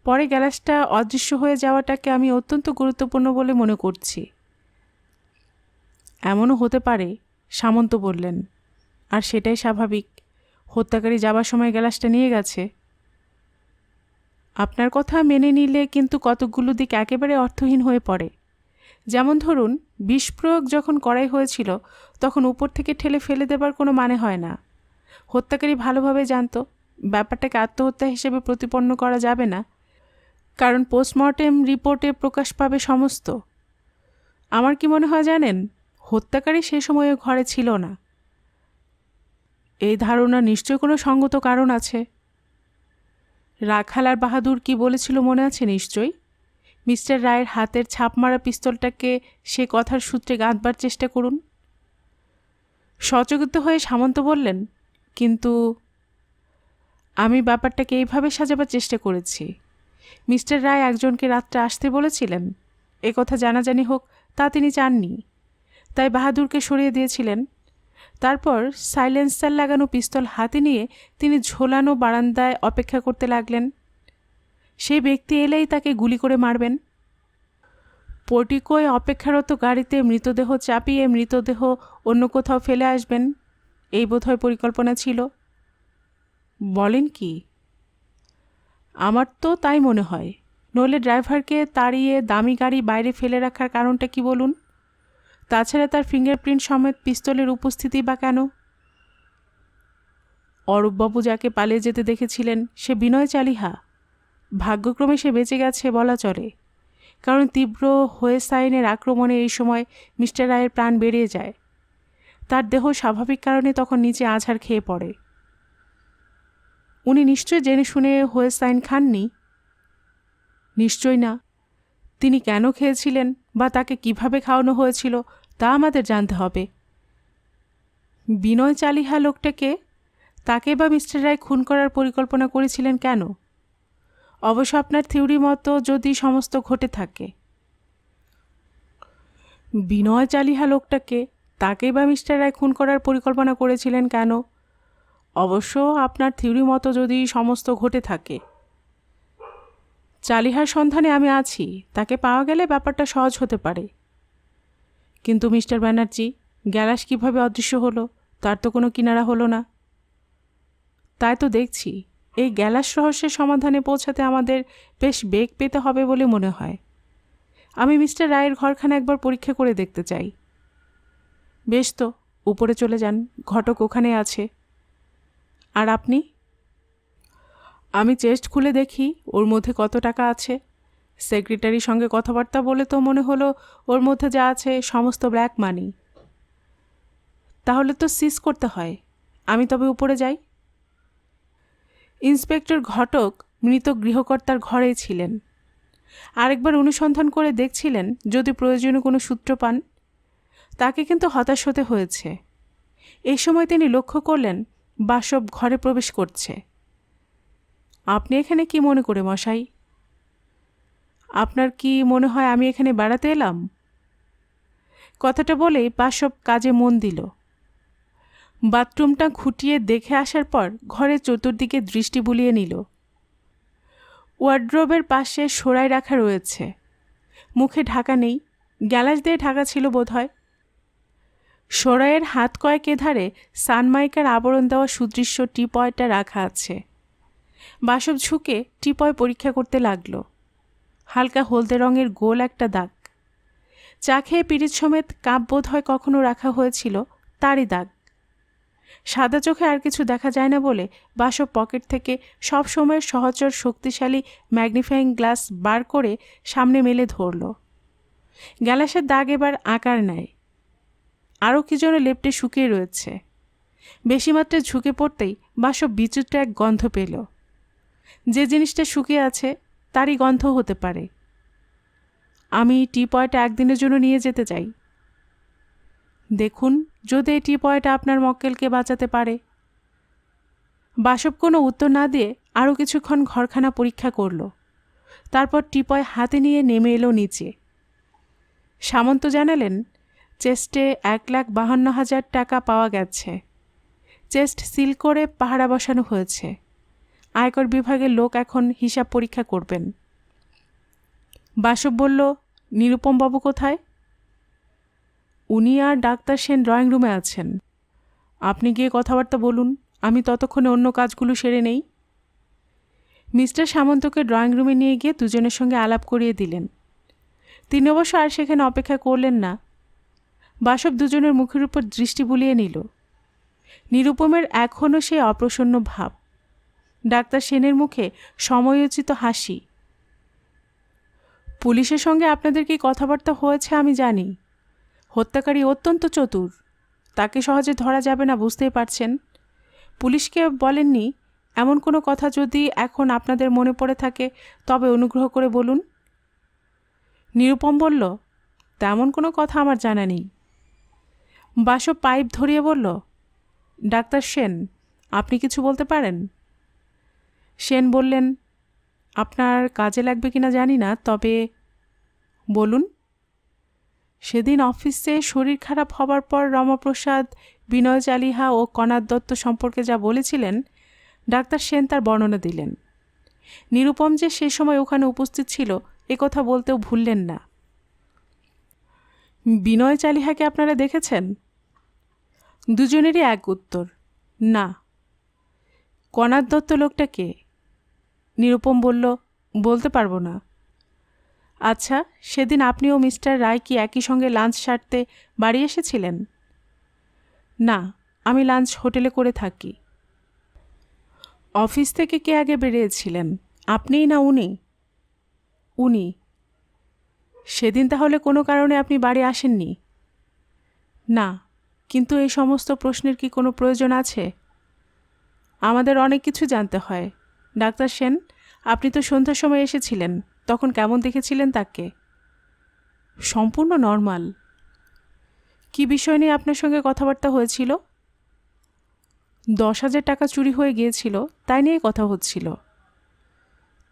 পরে গ্লাসটা অদৃশ্য হয়ে যাওয়াটাকে আমি অত্যন্ত গুরুত্বপূর্ণ বলে মনে করছি। এমনও হতে পারে, সামন্ত বললেন, আর সেটাই স্বাভাবিক। হত্যাকারী যাবার সময় গ্লাসটা নিয়ে গেছে। আপনার কথা মেনে নিলে কিন্তু কতকগুলো দিক একেবারে অর্থহীন হয়ে পড়ে। যেমন ধরুন, বিষ প্রয়োগ যখন করাই হয়েছিল তখন উপর থেকে ঠেলে ফেলে দেবার কোনো মানে হয় না। হত্যাকারী ভালোভাবে জানত ব্যাপারটাকে আত্মহত্যা হিসেবে প্রতিপন্ন করা যাবে না, কারণ পোস্টমর্টেম রিপোর্টে প্রকাশ পাবে সমস্ত। আমার কি মনে হয় জানেন, হত্যাকারী সে সময়ে ঘরে ছিল না। এই ধারণা নিশ্চয় কোনো সঙ্গত কারণ আছে। রাখাল আর বাহাদুর কি বলেছিল মনে আছে নিশ্চয়ই? মিস্টার রায়ের হাতের ছাপ মারা পিস্তলটাকে সে কথার সূত্রে গাঁথবার চেষ্টা করুন। সচকিত হয়ে সামন্ত বললেন, কিন্তু আমি ব্যাপারটাকে এইভাবে সাজাবার চেষ্টা করেছি। মিস্টার রায় একজনকে রাত্রে আসতে বলেছিলেন, কথা জানাজানি হোক তা তিনি চাননি, তাই বাহাদুরকে সরিয়ে দিয়েছিলেন। তারপর সাইলেন্সার লাগানো পিস্তল হাতে নিয়ে তিনি ঝোলানো বারান্দায় অপেক্ষা করতে লাগলেন। সেই ব্যক্তি এলেই তাকে গুলি করে মারবেন। পোর্টিকোয় অপেক্ষারত গাড়িতে মৃতদেহ চাপিয়ে মৃতদেহ অন্য কোথাও ফেলে আসবেন, এই বোধহয় পরিকল্পনা ছিল। বলেন কি? আমার তো তাই মনে হয়। নইলে ড্রাইভারকে তাড়িয়ে দামি গাড়ি বাইরে ফেলে রাখার কারণটা কি বলুন? তাছাড়া তার ফিঙ্গারপ্রিন্ট সমেত পিস্তলের উপস্থিতি বা কেন? অরূপবাবু যাকে পালিয়ে যেতে দেখেছিলেন সে বিনয় চালিহা। ভাগ্যক্রমে সে বেঁচে গেছে বলা চলে, কারণ তীব্র হোয়েসাইনের আক্রমণে এই সময় মিস্টার রায়ের প্রাণ বেরিয়ে যায়। তার দেহ স্বাভাবিক কারণে তখন নিচে আছাড় খেয়ে পড়ে। উনি নিশ্চয় জেনে শুনে হোয়েসাইন খাননি। নিশ্চয় না। তিনি কেন খেয়েছিলেন বা তাকে কিভাবে খাওয়ানো হয়েছিল তা আমাদের জানতে হবে। বিনয় চালিহা লোকটাকে, তাকে বা মিস্টার রায় খুন করার পরিকল্পনা করেছিলেন কেন? অবশ্য আপনার থিওরি মতো যদি সমস্ত ঘটে থাকে। বিনয় চালিহা লোকটাকে, তাকে বা মিস্টার রায় খুন করার পরিকল্পনা করেছিলেন কেন? অবশ্য আপনার থিওরি মতো যদি সমস্ত ঘটে থাকে। চালিহার সন্ধানে আমি আছি, তাকে পাওয়া গেলে ব্যাপারটা সহজ হতে পারে। কিন্তু মিস্টার ব্যানার্জি, গ্যালাস কিভাবে অদৃশ্য হলো তার তো কোনো কিনারা হলো না। তাই তো দেখছি, এই গ্যালাস রহস্যের সমাধানে পৌঁছাতে আমাদের বেশ বেগ পেতে হবে বলে মনে হয়। আমি মিস্টার রায়ের ঘরখানা একবার পরীক্ষা করে দেখতে চাই। বেশ তো, উপরে চলে যান, ঘটক ওখানে আছে। আর আপনি? আমি চেস্ট খুলে দেখি ওর মধ্যে কত টাকা আছে। সেক্রেটারির সঙ্গে কথাবার্তা বলে তো মনে হলো ওর মধ্যে যা আছে সমস্ত ব্ল্যাক মানি। তাহলে তো সিজ করতে হয়। আমি তবে উপরে যাই। ইন্সপেক্টর ঘটক মৃত গৃহকর্তার ঘরেই ছিলেন। আরেকবার অনুসন্ধান করে দেখছিলেন যদি প্রয়োজনীয় কোনো সূত্র পান। তাকে কিন্তু হতাশ হতে হয়েছে। এই সময় তিনি লক্ষ্য করলেন বাসব ঘরে প্রবেশ করছে। আপনি এখানে কি মনে করে মশাই? আপনার কি মনে হয় আমি এখানে বেড়াতে এলাম? কথাটা বলেই বাসব কাজে মন দিল। বাথরুমটা খুঁটিয়ে দেখে আসার পর ঘরের চতুর্দিকে দৃষ্টি বুলিয়ে নিল। ওয়ার্ড্রোবের পাশে সরাই রাখা রয়েছে, মুখে ঢাকা নেই, গ্যালাস দিয়ে ঢাকা ছিল বোধহয়। সরাইয়ের হাত কয়েক এধারে সানমাইকার আবরণ দেওয়া সুদৃশ্য টিপয়টা রাখা আছে। বাসব ঝুঁকে টিপয় পরীক্ষা করতে লাগলো। হালকা হলদে রঙের গোল একটা দাগ। চা খেয়ে পিরিচ সমেত কাপ বোধ হয় কখনো রাখা হয়েছিল, তারই দাগ। সাদা চোখে আর কিছু দেখা যায় না বলে বাসব পকেট থেকে সব সময়ের সহচর শক্তিশালী ম্যাগনিফাইং গ্লাস বার করে সামনে মেলে ধরল। গ্যালাসের দাগ এবার আকার নেয়। আরও কি যেন লেপ্টে শুকিয়ে রয়েছে। বেশি মাত্রে ঝুঁকে পড়তেই বাসব বিচিত্র এক গন্ধ পেল। যে জিনিসটা শুকিয়ে আছে তারই গন্ধ হতে পারে। আমি টিপয়টা একদিনের জন্য নিয়ে যেতে চাই। দেখুন যদি এই টিপয়টা আপনার মক্কেলকে বাঁচাতে পারে। বাসব কোনো উত্তর না দিয়ে আরও কিছুক্ষণ ঘরখানা পরীক্ষা করল। তারপর টিপয় হাতে নিয়ে নেমে এলো নিচে। সামন্ত জানালেন চেস্টে 1,52,000 টাকা পাওয়া গেছে। চেস্ট সিল করে পাহারা বসানো হয়েছে। আয়কর বিভাগের লোক এখন হিসাব পরীক্ষা করবেন। বাসব বলল, নিরুপমবাবু কোথায়? উনি আর ডাক্তার সেন ড্রয়িং রুমে আছেন। আপনি গিয়ে কথাবার্তা বলুন, আমি ততক্ষণে অন্য কাজগুলো সেরে নেই। মিস্টার সামন্তকে ড্রয়িং রুমে নিয়ে গিয়ে দুজনের সঙ্গে আলাপ করিয়ে দিলেন। তিনি অবশ্য আর সেখানে অপেক্ষা করলেন না। বাসব দুজনের মুখের উপর দৃষ্টি বুলিয়ে নিল। নিরুপমের এখনও সেই অপ্রসন্ন ভাব। ডাক্তার সেনের মুখে সময়োচিত হাসি। পুলিশের সঙ্গে আপনাদের কি কথাবার্তা হয়েছে আমি জানি। হত্যাকারী অত্যন্ত চতুর, তাকে সহজে ধরা যাবে না বুঝতেই পারছেন। পুলিশকে বলেননি? এমন কোনো কথা যদি এখন আপনাদের মনে পড়ে থাকে তবে অনুগ্রহ করে বলুন। নিরুপম বলল, তেমন কোনো কথা আমার জানা নেই। বাসব পাইপ ধরিয়ে বলল, ডাক্তার সেন, আপনি কিছু বলতে পারেন? সেন বললেন, আপনার কাজে লাগবে কিনা জানি না, তবে বলুন। সেদিন অফিসে শরীর খারাপ হবার পর রমাপ্রসাদ, বিনয় চালিহা ও কণাদ দত্ত সম্পর্কে যা বলেছিলেন ডাক্তার সেন তার বর্ণনা দিলেন। নিরুপম যে সে সময় ওখানে উপস্থিত ছিল এ কথা বলতেও ভুললেন না। বিনয় চালিহাকে আপনারা দেখেছেন? দুজনেরই এক উত্তর, না। কণাদ দত্ত লোকটা কে? নিরুপম বলল, বলতে পারবো না। আচ্ছা, সেদিন আপনি ও মিস্টার রায় কি একই সঙ্গে লাঞ্চ সারতে বাড়ি এসেছিলেন? না, আমি লাঞ্চ হোটেলে করে থাকি। অফিস থেকে কে আগে বেরিয়েছিলেন, আপনিই না উনি? উনি। সেদিন তাহলে কোনো কারণে আপনি বাড়ি আসেননি? না, কিন্তু এই সমস্ত প্রশ্নের কি কোনো প্রয়োজন আছে? আমাদের অনেক কিছু জানতে হয়। ডাক্তার সেন, আপনি তো সন্ধ্যার সময় এসেছিলেন, তখন কেমন দেখেছিলেন তাকে? সম্পূর্ণ নর্মাল। কি বিষয় নিয়ে আপনার সঙ্গে কথাবার্তা হয়েছিল? 10,000 টাকা চুরি হয়ে গিয়েছিল, তাই নিয়ে কথা হচ্ছিল।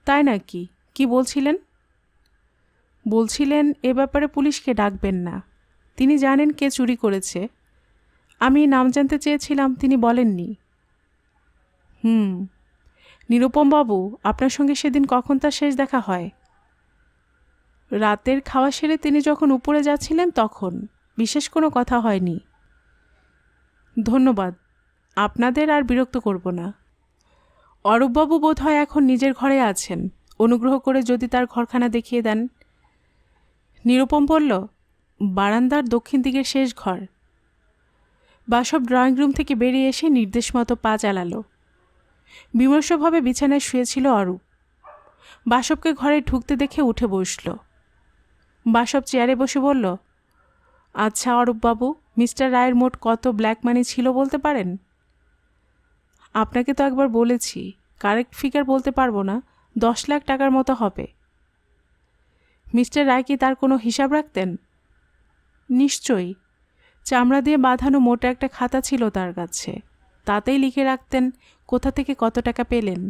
তাই নাকি? কি বলছিলেন? বলছিলেন এ ব্যাপারে পুলিশকে ডাকবেন না, তিনি জানেন কে চুরি করেছে। আমি নাম জানতে চেয়েছিলাম, তিনি বলেননি। নিরুপমবাবু, আপনার সঙ্গে সেদিন কখন তার শেষ দেখা হয়? রাতের খাওয়া সেরে তিনি যখন উপরে যাচ্ছিলেন তখন। বিশেষ কোনো কথা হয়নি। ধন্যবাদ, আপনাদের আর বিরক্ত করব না। অরূপবাবু বোধ হয় এখন নিজের ঘরে আছেন, অনুগ্রহ করে যদি তার ঘরখানা দেখিয়ে দেন। নিরুপম বলল, বারান্দার দক্ষিণ দিকের শেষ ঘর। বাসব ড্রয়িং রুম থেকে বেরিয়ে এসে নির্দেশ মতো পা চালালো। বিমর্ষভাবে বিছানায় শুয়েছিল অরূপ। বাসবকে ঘরে ঢুকতে দেখে উঠে বসল। বাসব চেয়ারে বসে বলল, আচ্ছা অরূপবাবু, মিস্টার রায়ের মোট কত ব্ল্যাক মানি ছিল বলতে পারেন? আপনাকে তো একবার বলেছি, কারেক্ট ফিগার বলতে পারবো না, 10 লাখ টাকার মতো হবে। মিস্টার রায় কি তার কোনো হিসাব রাখতেন? নিশ্চয়ই, চামড়া দিয়ে বাঁধানো মোটা একটা খাতা ছিল তার কাছে, তাতেই লিখে রাখতেন কোথা থেকে কত টাকা পেলেন।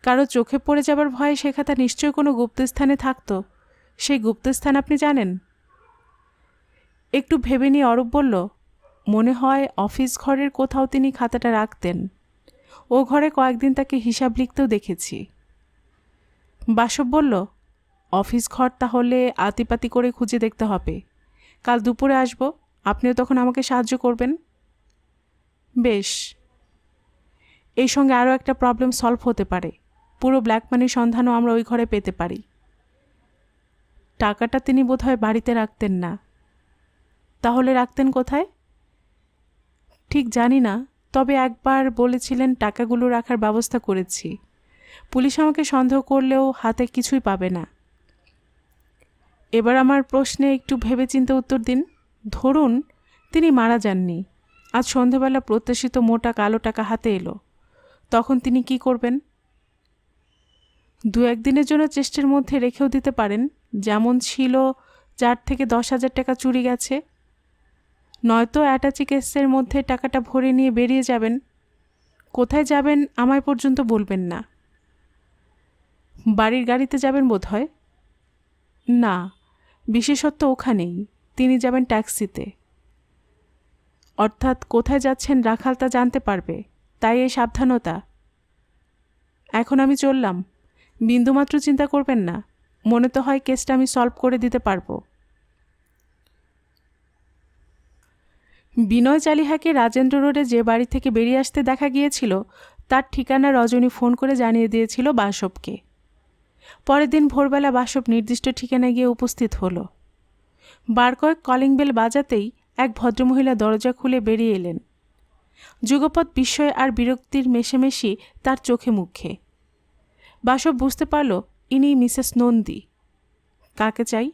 কারো চোখে পড়ে যাবার ভয়ে সে খাতা নিশ্চয়ই কোনো গুপ্তস্থানে থাকতো। সেই গুপ্তস্থান আপনি জানেন? একটু ভেবে নিয়ে অরূপ বলল, মনে হয় অফিস ঘরের কোথাও তিনি খাতাটা রাখতেন। ও ঘরে কয়েকদিন তাকে হিসাব লিখতেও দেখেছি। বাসব বলল, অফিস ঘর তাহলে আতিপাতি করে খুঁজে দেখতে হবে। কাল দুপুরে আসব, আপনিও তখন আমাকে সাহায্য করবেন। বেশ। এই সঙ্গে আরও একটা প্রবলেম সলভ হতে পারে, পুরো ব্ল্যাক মানির সন্ধানও আমরা ওই ঘরে পেতে পারি। টাকাটা তিনি বোধহয় বাড়িতে রাখতেন না। তাহলে রাখতেন কোথায়? ঠিক জানি না, তবে একবার বলেছিলেন টাকাগুলো রাখার ব্যবস্থা করেছি। পুলিশ আমাকে সন্দেহ করলেও হাতে কিছুই পাবে না। এবার আমার প্রশ্নে একটু ভেবেচিন্তে উত্তর দিন। ধরুন তিনি মারা যাননি, আজ সন্ধেবেলা প্রত্যাশিত মোটা কালো টাকা হাতে এলো, তখন তিনি কি করবেন? 2-1 দিনের জন্য চেষ্টার মধ্যে রেখেও দিতে পারেন, যেমন ছিল যার থেকে 10,000 টাকা চুরি গেছে। নয়তো অ্যাটাচি কেসের মধ্যে টাকাটা ভরে নিয়ে বেরিয়ে যাবেন। কোথায় যাবেন আমায় পর্যন্ত বলবেন না। বাড়ির গাড়িতে যাবেন বোধ হয়? না, বিশেষত্ব ওখানেই, তিনি যাবেন ট্যাক্সিতে। অর্থাৎ কোথায় যাচ্ছেন রাখাল তা জানতে পারবে, তাই এই সাবধানতা। এখন আমি চললাম, বিন্দুমাত্র চিন্তা করবেন না, মনে তো হয় কেসটা আমি সলভ করে দিতে পারবো। বিনয় চালিহাকে রাজেন্দ্র রোডে যে বাড়ি থেকে বেরিয়ে আসতে দেখা গিয়েছিল তার ঠিকানা রজনী ফোন করে জানিয়ে দিয়েছিল বাসবকে। পরের দিন ভোরবেলা বাসব নির্দিষ্ট ঠিকানায় গিয়ে উপস্থিত হলো। বার কয়েক কলিং বেল বাজাতেই এক ভদ্রমহিলা দরজা খুলে বেরিয়ে এলেন। যুগপৎ বিস্ময় আর বিরক্তির মেশামেশি তার চোখে মুখে। বাসব বুঝতে পারল ইনি মিসেস নন্দী। কাকে চাই?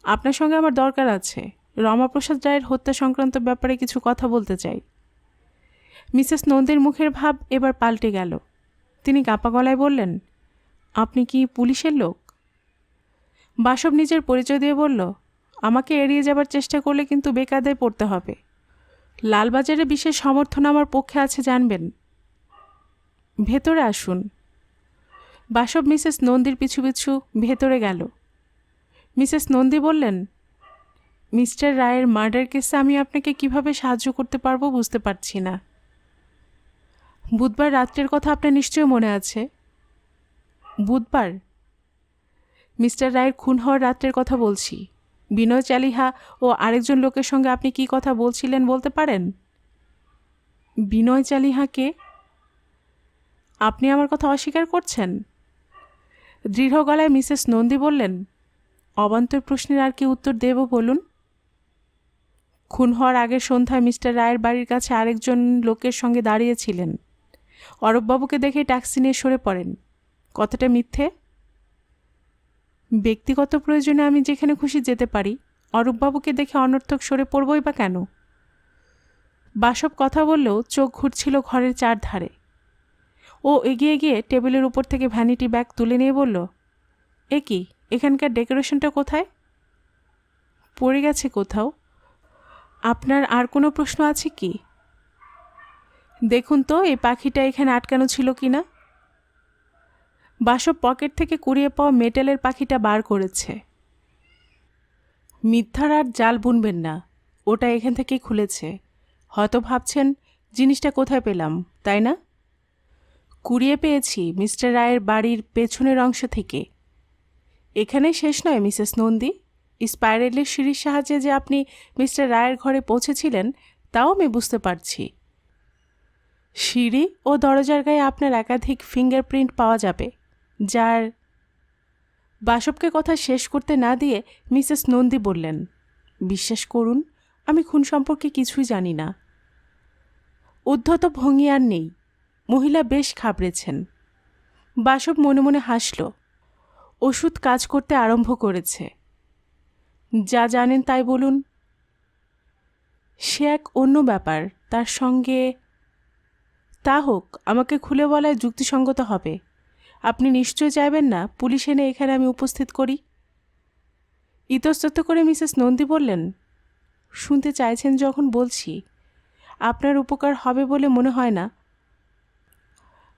আপনার সঙ্গে আমার দরকার আছে, রমাপ্রসাদ রায়ের হত্যা সংক্রান্ত ব্যাপারে কিছু কথা বলতে চাই। মিসেস নন্দীর মুখের ভাব এবার পাল্টে গেল। তিনি কাঁপা গলায় বললেন, আপনি কি পুলিশের লোক? বাসব নিজের পরিচয় দিয়ে বলল, আমাকে এড়িয়ে যাবার চেষ্টা করলে কিন্তু বেকায়দায় পড়তে হবে। লালবাজারে বিশেষ সমর্থন আমার পক্ষে আছে জানবেন। ভেতরে আসুন। বাসব মিসেস নন্দীর পিছু পিছু ভেতরে গেল। মিসেস নন্দী বললেন, মিস্টার রায়ের মার্ডার কেসে আমি আপনাকে কিভাবে সাহায্য করতে পারবো বুঝতে পারছি না। বুধবার রাত্রের কথা আপনার নিশ্চয়ই মনে আছে। বুধবার? মিস্টার রায়ের খুন হওয়ার রাত্রের কথা বলছি। বিনয় চালিহা ও আরেকজন লোকের সঙ্গে আপনি কি কথা বলছিলেন বলতে পারেন? বিনয় চালিহাকে? আপনি আমার কথা অস্বীকার করছেন? দৃঢ় গলায় মিসেস নন্দী বললেন, অবান্তর প্রশ্নের আর কি উত্তর দেব বলুন? খুন হওয়ার আগের সন্ধ্যায় মিস্টার রায়ের বাড়ির কাছে আরেকজন লোকের সঙ্গে দাঁড়িয়েছিলেন। অরূপবাবুকে দেখে ট্যাক্সি নিয়ে সরে পড়েন। কথাটা মিথ্যে? ব্যক্তিগত প্রয়োজনে আমি যেখানে খুশি যেতে পারি, অরূপবাবুকে দেখে অনর্থক সরে পড়বই বা কেন? বাসব কথা বললেও চোখ ঘুরছিল ঘরের চারধারে। ও এগিয়ে গিয়ে টেবিলের উপর থেকে ভ্যানিটি ব্যাগ তুলে নিয়ে বলল, এ কি, এখানকার ডেকোরেশনটা কোথায়? পড়ে গেছে কোথাও। আপনার আর কোনো প্রশ্ন আছে কি? দেখুন তো এই পাখিটা এখানে আটকানো ছিল কি না। বাসব পকেট থেকে কুড়িয়ে পাওয়া মেটালের পাখিটা বার করেছে। মিথ্যার আর জাল বুনবেন না, ওটা এখান থেকেই খুলেছে। হয়তো ভাবছেন জিনিসটা কোথায় পেলাম, তাই না? কুড়িয়ে পেয়েছি মিস্টার রায়ের বাড়ির পেছনের অংশ থেকে। এখানেই শেষ নয় মিসেস নন্দী, স্পাইরালের সিঁড়ির সাহায্যে যে আপনি মিস্টার রায়ের ঘরে পৌঁছেছিলেন তাও আমি বুঝতে পারছি। সিঁড়ি ও দরজার গায়ে আপনার একাধিক ফিঙ্গারপ্রিন্ট পাওয়া যাবে, যার... বাসবকে কথা শেষ করতে না দিয়ে মিসেস নন্দী বললেন, বিশ্বাস করুন আমি খুন সম্পর্কে কিছুই জানি না। উদ্ধত ভঙ্গি আর নেই। মহিলা বেশ ঘাবড়েছেন। বাসব মনে মনে হাসল। ওষুধ কাজ করতে আরম্ভ করেছে। যা জানেন তাই বলুন। সে এক অন্য ব্যাপার। তার সঙ্গে তা হোক, আমাকে খুলে বলায় যুক্তিসঙ্গত হবে। আপনি নিশ্চয় চাইবেন না পুলিশ এনে এখানে আমি উপস্থিত করি। ইতস্তত করে মিসেস নন্দী বললেন, শুনতে চাইছেন যখন বলছি। আপনার উপকার হবে বলে মনে হয় না।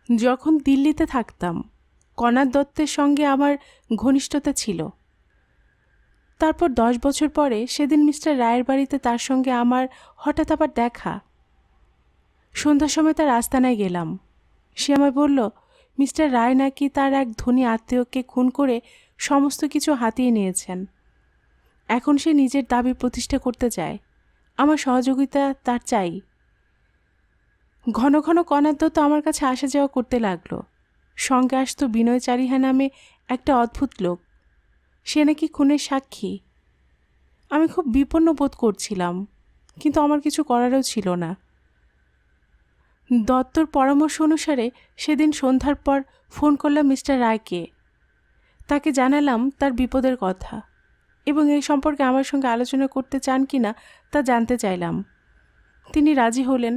যখন দিল্লিতে থাকতাম কণাদ দত্তের সঙ্গে আমার ঘনিষ্ঠতা ছিল। তারপর 10 বছর পরে সেদিন মিস্টার রায়ের বাড়িতে তার সঙ্গে আমার হঠাৎ আবার দেখা। সন্ধ্যার সময় তার আস্তানায় গেলাম। সে আমায় বলল, মিস্টার রায় নাকি তার এক ধনী আত্মীয়কে খুন করে সমস্ত কিছু হাতিয়ে নিয়েছেন। এখন সে নিজের দাবি প্রতিষ্ঠা করতে চায়। আমার সহযোগিতা তার চাই। ঘন ঘন কণাদ দত্ত আমার কাছে আসা যাওয়া করতে লাগলো। সঙ্গে আসতো বিনয় চারিহা নামে একটা অদ্ভুত লোক। সে নাকি খুনের সাক্ষী। আমি খুব বিপন্ন বোধ করছিলাম, কিন্তু আমার কিছু করারও ছিল না। দত্তর পরামর্শ অনুসারে সেদিন সন্ধ্যার পর ফোন করলাম মিস্টার রায়কে। তাকে জানালাম তার বিপদের কথা এবং এই সম্পর্কে আমার সঙ্গে আলোচনা করতে চান কি না তা জানতে চাইলাম। তিনি রাজি হলেন।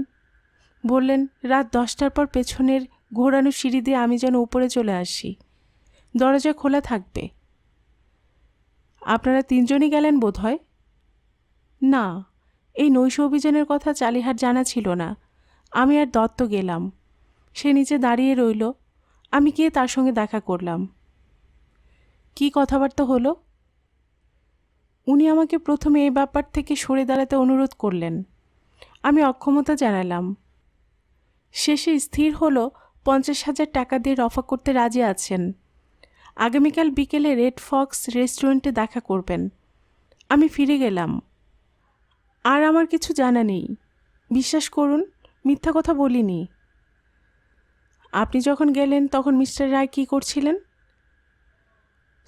বললেন, রাত 10টার পর পেছনের ঘোরানো সিঁড়ি দিয়ে আমি যেন উপরে চলে আসি। দরজা খোলা থাকবে। আপনারা 3 জনই গেলেন বোধ হয়? না, এই নৈশ অভিযানের কথা চালিহার জানা ছিল না। আমি আর দত্ত গেলাম। সে নিচে দাঁড়িয়ে রইল। আমি গিয়ে তার সঙ্গে দেখা করলাম। কি কথাবার্তা হলো? উনি আমাকে প্রথমে এই ব্যাপার থেকে সরে দাঁড়াতে অনুরোধ করলেন। আমি অক্ষমতা জানালাম। শেষে স্থির হলো 50,000 টাকা দিয়ে রফা করতে রাজি আছেন। আগামীকাল বিকেলে রেড ফক্স রেস্টুরেন্টে দেখা করবেন। আমি ফিরে গেলাম। আর আমার কিছু জানা নেই। বিশ্বাস করুন, মিথ্যা কথা বলিনি। আপনি যখন গেলেন তখন মিস্টার রায় কী করছিলেন?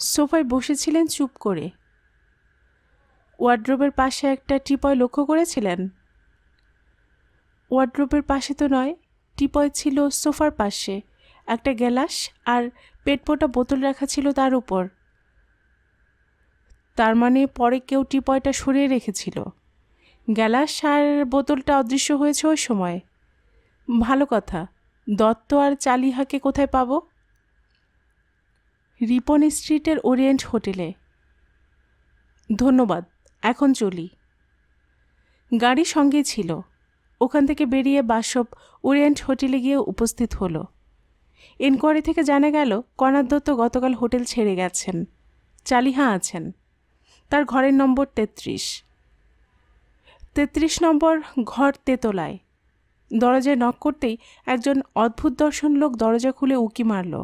সোফায় বসেছিলেন চুপ করে। ওয়ার্ড্রোবের পাশে একটা টিপয় লক্ষ্য করেছিলেন? ওয়ার্ড্রোবের পাশে তো নয়, টিপয় ছিল সোফার পাশে। একটা গ্লাস আর পেটপোটা বোতল রাখা ছিল তার উপর। তার মানে পরে কেউ টিপয়টা সরিয়ে রেখেছিল। গ্লাস আর বোতলটা অদৃশ্য হয়েছে ওই সময়। ভালো কথা। দত্ত আর চালিহাকে কোথায় পাব? রিপন স্ট্রিটের ওরিয়েন্ট হোটেলে। ধন্যবাদ, এখন চলি। গাড়ি সঙ্গে ছিল। ওখান থেকে বেরিয়ে বাসব ওরিয়েন্ট হোটেলে গিয়ে উপস্থিত হলো। এনকোয়ারি থেকে জানা গেল কণাদ দত্ত গতকাল হোটেল ছেড়ে গেছেন। চালিহা আছেন। তার ঘরের নম্বর 33। 33 নম্বর ঘর তেতলায়। দরজায় নক করতেই একজন অদ্ভুত দর্শন লোক দরজা খুলে উকি মারল।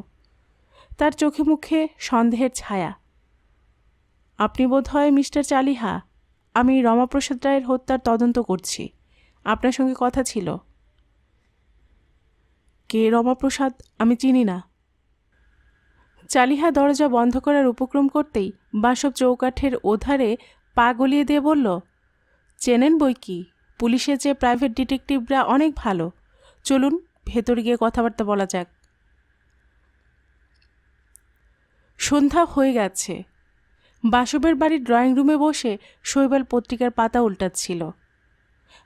তার চোখে মুখে সন্দেহের ছায়া। আপনি বোধ হয় মিস্টার চালিহা? আমি রমাপ্রসাদ রায়ের হত্যার তদন্ত করছি। আপনার সঙ্গে কথা ছিল। কে রমাপ্রসাদ? আমি চিনি না। চালিহা দরজা বন্ধ করার উপক্রম করতেই বাসব চৌকাঠের ওধারে পা গলিয়ে দিয়ে বলল, চেনেন বই কি, পুলিশের চেয়ে প্রাইভেট ডিটেকটিভরা অনেক ভালো। চলুন ভেতরে গিয়ে কথাবার্তা বলা যাক। সন্ধ্যা হয়ে গেছে। বাসবের বাড়ির ড্রয়িং রুমে বসে শৈবাল পত্রিকার পাতা উল্টাচ্ছিল।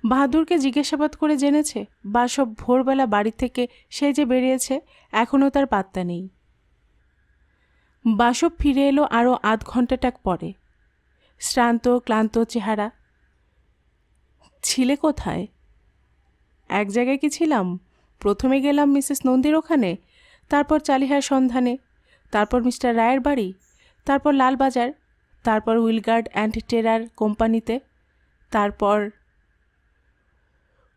বাহাদুরকে জিজ্ঞাসাবাদ করে জেনেছে বাসব ভোরবেলা বাড়ি থেকে সে যে বেরিয়েছে, এখনও তার পাত্তা নেই। বাসব ফিরে এলো আরও আধ ঘণ্টাটাক পরে। শ্রান্ত ক্লান্ত চেহারা। ছিলে কোথায়? এক জায়গায় কি ছিলাম? প্রথমে গেলাম মিসেস নন্দীর ওখানে, তারপর চালিহার সন্ধানে, তারপর মিস্টার রায়ের বাড়ি, তারপর লালবাজার, তারপর উইলগার্ড অ্যান্ড টেরার কোম্পানিতে, তারপর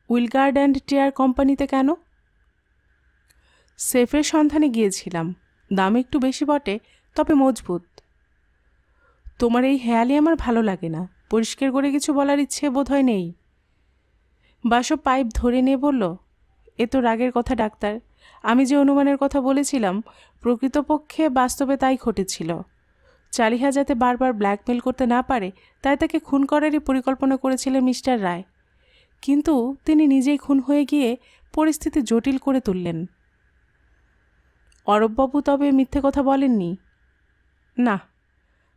উইলগার্ড অ্যান্ড টেয়ার কোম্পানিতে কেন? সেফের সন্ধানে গিয়েছিলাম। দাম একটু বেশি বটে, তবে মজবুত। তোমার এই হেয়ালি আমার ভালো লাগে না। পরিষ্কার করে কিছু বলার ইচ্ছে বোধহয় নেই। বাসব পাইপ ধরে নিয়ে বলল, এ তো রাগের কথা ডাক্তার। আমি যে অনুমানের কথা বলেছিলাম প্রকৃতপক্ষে বাস্তবে তাই ঘটেছিল। চালিহা যাতে বারবার ব্ল্যাকমেল করতে না পারে তাই তাকে খুন করারই পরিকল্পনা করেছিলেন মিস্টার রায়, কিন্তু তিনি নিজেই খুন হয়ে গিয়ে পরিস্থিতি জটিল করে তুললেন। অরূপবাবু তবে মিথ্যে কথা বলেননি? না,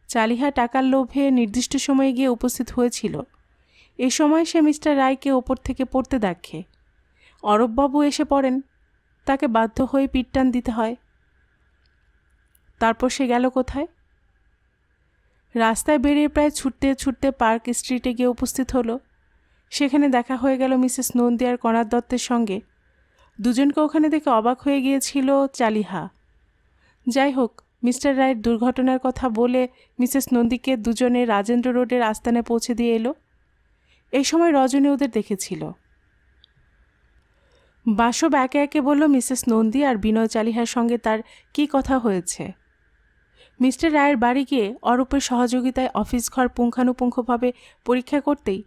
চালিহা টাকার লোভে নির্দিষ্ট সময়ে গিয়ে উপস্থিত হয়েছিল। এ সময় সে মিস্টার রায়কে ওপর থেকে পড়তে দেখে। অরূপবাবু এসে পড়েন, তাকে বাধ্য হয়ে পিটটান দিতে হয়। তারপর সে গেল কোথায়? রাস্তায় বেরিয়ে প্রায় ছুটতে ছুটতে পার্ক স্ট্রিটে গিয়ে উপস্থিত হলো। সেখানে দেখা হয়ে গেল মিসেস নন্দী আর কণাদ দত্তের সঙ্গে। দুজনকে ওখানে দেখে অবাক হয়ে গিয়েছিল চালিহা। যাই হোক, মিস্টার রায়ের দুর্ঘটনার কথা বলে মিসেস নন্দীকে দুজনে রাজেন্দ্র রোডের আস্তানে পৌঁছে দিয়ে এলো। এই সময় রজনী ওদের দেখেছিল। বাসব একে একে বলল মিসেস নন্দী আর বিনয় চালিহার সঙ্গে তার কী কথা হয়েছে। মিস্টার রায়ের বাড়ি গিয়ে অরূপের সহযোগিতায় অফিস ঘর পুঙ্খানুপুঙ্খভাবে পরীক্ষা করতেই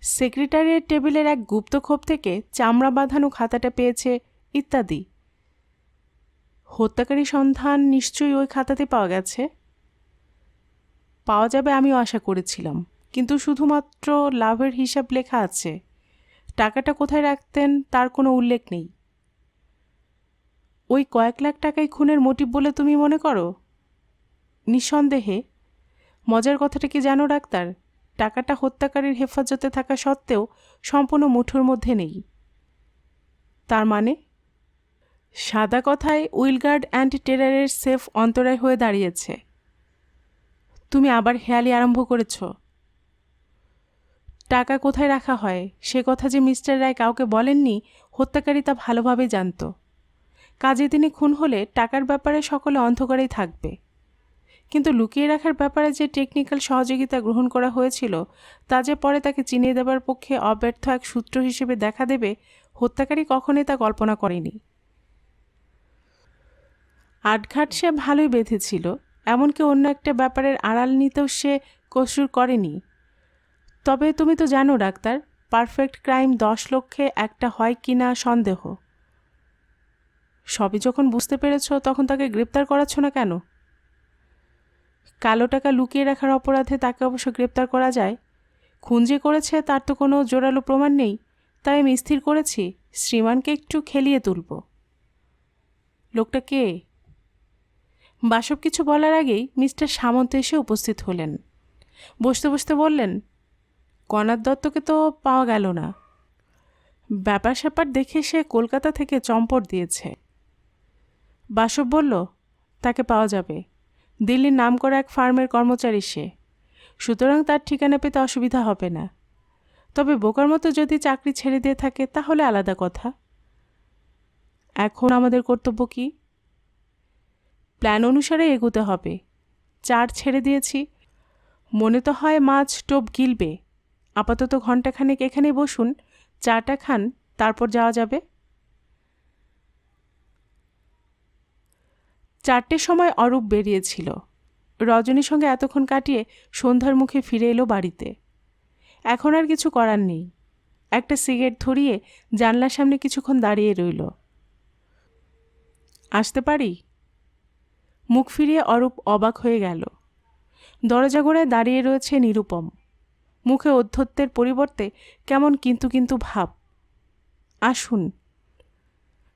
সেক্রেটারিয়েট টেবিলের এক গুপ্তখোপ থেকে চামড়া বাঁধানো খাতাটা পেয়েছে ইত্যাদি। হত্যাকারী সন্ধান নিশ্চয়ই ওই খাতাতে পাওয়া গেছে। পাওয়া যাবে আমিও আশা করেছিলাম, কিন্তু শুধুমাত্র লাভের হিসাব লেখা আছে। টাকাটা কোথায় রাখতেন তার কোনো উল্লেখ নেই। ওই কয়েক লাখ টাকাই খুনের মোটিভ বলে তুমি মনে করো? নিঃসন্দেহে। মজার কথাটা কি জানো ডাক্তার, টাকাটা হত্যাকারীর হেফাজতে থাকা সত্ত্বেও সম্পূর্ণ মুঠোর মধ্যে নেই। তার মানে? সাদা কথায় উইলগার্ড অ্যান্ড টেরারের সেফ অন্তরায় হয়ে দাঁড়িয়েছে। তুমি আবার হেয়ালি আরম্ভ করেছ। টাকা কোথায় রাখা হয় সে কথা যে মিস্টার রায় কাউকে বলেননি, হত্যাকারী তা ভালোভাবে জানত। কাজে তিনি খুন হলে টাকার ব্যাপারে সকলে অন্ধকারেই থাকবে, কিন্তু লুকিয়ে রাখার ব্যাপারে যে টেকনিক্যাল সহযোগিতা গ্রহণ করা হয়েছিল তা যে পরে তাকে চিনিয়ে দেবার পক্ষে অব্যর্থ এক সূত্র হিসেবে দেখা দেবে, হত্যাকারী কখনোই তা কল্পনা করেনি। আটঘাট সে ভালোই বেঁধেছিল, এমনকি অন্য একটা ব্যাপারের আড়াল নিতেও সে কসুর করেনি। তবে তুমি তো জানো ডাক্তার, পারফেক্ট ক্রাইম 10 লক্ষে একটা হয় কি না সন্দেহ। সবই যখন বুঝতে পেরেছ তখন তাকে গ্রেপ্তার করাচ্ছ না কেন? কালো টাকা লুকিয়ে রাখার অপরাধে তাকে অবশ্য গ্রেপ্তার করা যায়। খুন যে করেছে তার তো কোনো জোরালো প্রমাণ নেই, তাই আমি স্থির করেছি শ্রীমানকে একটু খেলিয়ে তুলব। লোকটা কে? বাসব কিছু বলার আগেই মিস্টার সামন্ত এসে উপস্থিত হলেন। বসতে বসতে বললেন, কণাদ দত্তকে তো পাওয়া গেল না। ব্যাপার স্যাপার দেখে সে কলকাতা থেকে চম্পট দিয়েছে। বাসব বলল, তাকে পাওয়া যাবে। দিল্লির নামকরা এক ফার্মের কর্মচারী সে, সুতরাং তার ঠিকানা পেতে অসুবিধা হবে না। তবে বোকার মতো যদি চাকরি ছেড়ে দিয়ে থাকে তাহলে আলাদা কথা। এখন আমাদের কর্তব্য কি? প্ল্যান অনুসারে এগোতে হবে। 4 ছেড়ে দিয়েছি, মনে তো হয় মাছ টোপ গিলবে। আপাতত ঘণ্টাখানেক এখানেই বসুন, চাটা খান, তারপর যাওয়া যাবে। 4টের সময় অরূপ বেরিয়েছিল। রজনীর সঙ্গে এতক্ষণ কাটিয়ে সন্ধ্যার মুখে ফিরে এলো বাড়িতে। এখন আর কিছু করার নেই। একটা সিগারেট ধরিয়ে জানলার সামনে কিছুক্ষণ দাঁড়িয়ে রইল। আসতে পারি? মুখ ফিরিয়ে অরূপ অবাক হয়ে গেল। দরজা গোড়ায় দাঁড়িয়ে রয়েছে নিরুপম। মুখে অধ্যত্বের পরিবর্তে কেমন কিন্তু কিন্তু ভাব। আসুন।